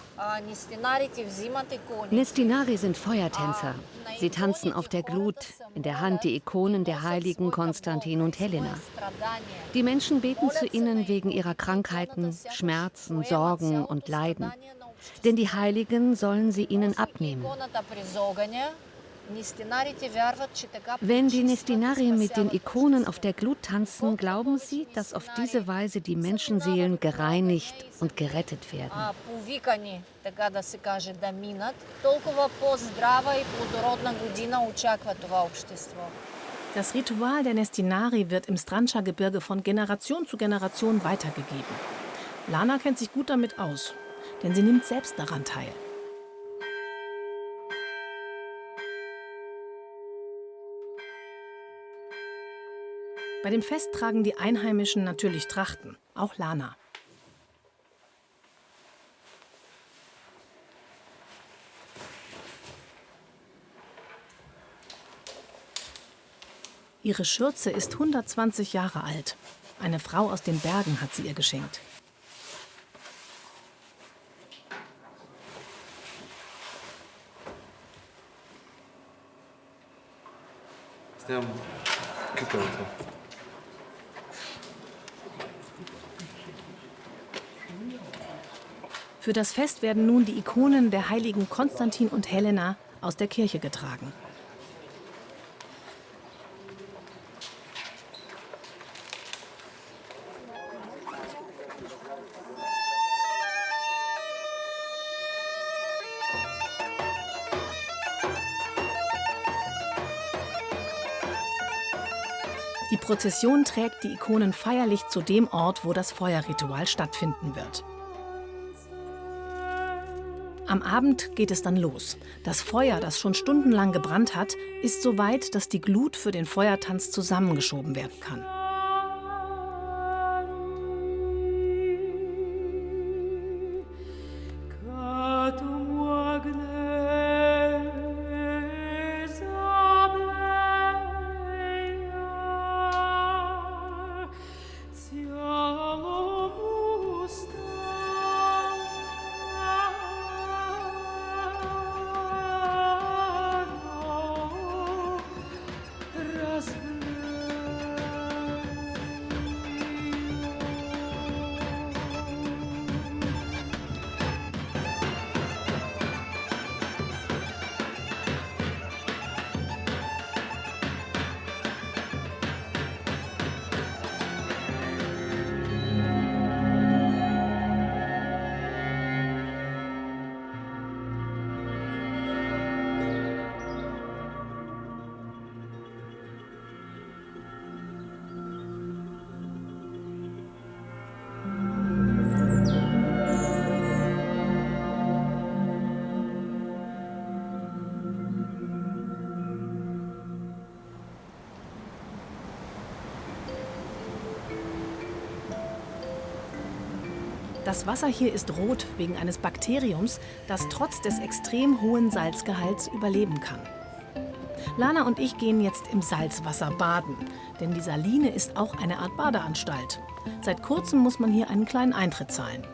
Nestinari sind Feuertänzer. Sie tanzen auf der Glut, in der Hand die Ikonen der Heiligen Konstantin und Helena. Die Menschen beten zu ihnen wegen ihrer Krankheiten, Schmerzen, Sorgen und Leiden. Denn die Heiligen sollen sie ihnen abnehmen. Wenn die Nestinari mit den Ikonen auf der Glut tanzen, glauben sie, dass auf diese Weise die Menschenseelen gereinigt und gerettet werden. Das Ritual der Nestinari wird im Strandscha-Gebirge von Generation zu Generation weitergegeben. Lana kennt sich gut damit aus, denn sie nimmt selbst daran teil. Bei dem Fest tragen die Einheimischen natürlich Trachten, auch Lana. Ihre Schürze ist 120 Jahre alt. Eine Frau aus den Bergen hat sie ihr geschenkt. Für das Fest werden nun die Ikonen der Heiligen Konstantin und Helena aus der Kirche getragen. Die Prozession trägt die Ikonen feierlich zu dem Ort, wo das Feuerritual stattfinden wird. Am Abend geht es dann los. Das Feuer, das schon stundenlang gebrannt hat, ist so weit, dass die Glut für den Feuertanz zusammengeschoben werden kann. Das Wasser hier ist rot wegen eines Bakteriums, das trotz des extrem hohen Salzgehalts überleben kann. Lana und ich gehen jetzt im Salzwasser baden, denn die Saline ist auch eine Art Badeanstalt. Seit kurzem muss man hier einen kleinen Eintritt zahlen.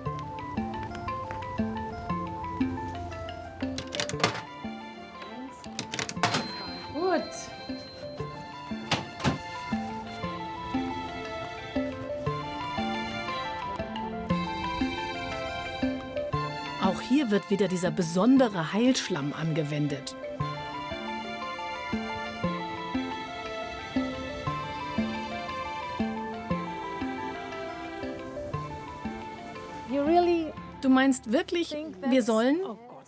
Gut. Auch hier wird wieder dieser besondere Heilschlamm angewendet. Du meinst wirklich, wir sollen?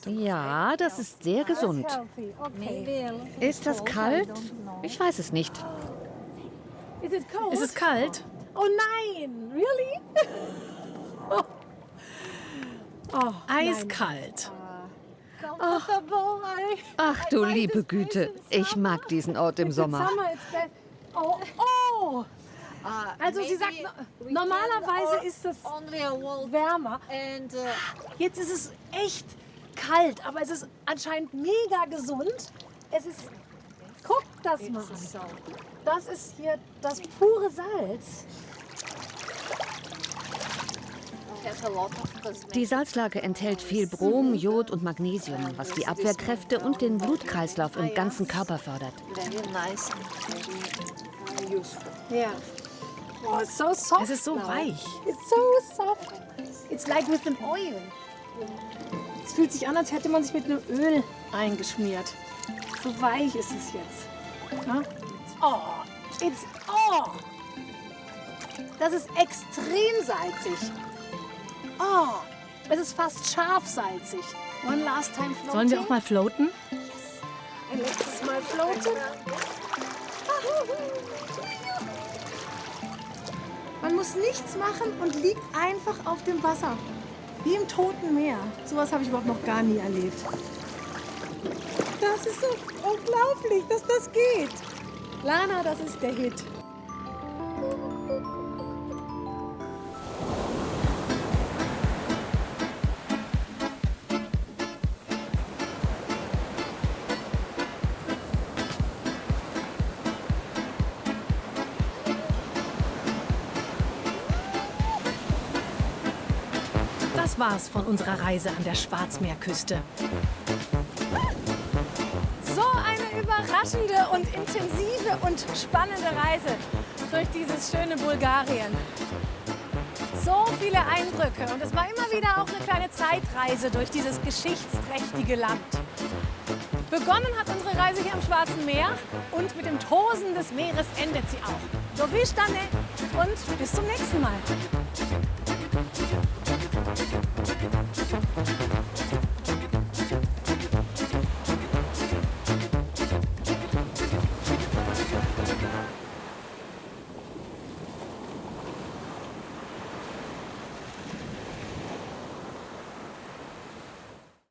Ja, das ist sehr gesund. Ist das kalt? Ich weiß es nicht. Ist es kalt? Oh nein, really? Oh, eiskalt. Ach du liebe Güte, ich mag diesen Ort im Sommer. Oh. Also sie sagt, normalerweise ist es wärmer. Jetzt ist es echt kalt, aber es ist anscheinend mega gesund. Es ist, guck, das machen. Das ist hier das pure Salz. Die Salzlake enthält viel Brom, Jod und Magnesium, was die Abwehrkräfte und den Blutkreislauf im ganzen Körper fördert. Ja. Oh, it's so soft. Es ist so weich. It's so soft. It's like with an oil. Es fühlt sich an, als hätte man sich mit einem Öl eingeschmiert. So weich ist es jetzt. Ja? Oh. Das ist extrem salzig. Oh, es ist fast scharfsalzig. One last time floating. Sollen wir auch mal floaten? Ein letztes Mal floaten. Man muss nichts machen und liegt einfach auf dem Wasser. Wie im Toten Meer. Sowas habe ich überhaupt noch gar nie erlebt. Das ist so unglaublich, dass das geht. Lana, das ist der Hit. Das war's von unserer Reise an der Schwarzmeerküste. So eine überraschende und intensive und spannende Reise durch dieses schöne Bulgarien. So viele Eindrücke und es war immer wieder auch eine kleine Zeitreise durch dieses geschichtsträchtige Land. Begonnen hat unsere Reise hier am Schwarzen Meer und mit dem Tosen des Meeres endet sie auch. Do wish, und bis zum nächsten Mal.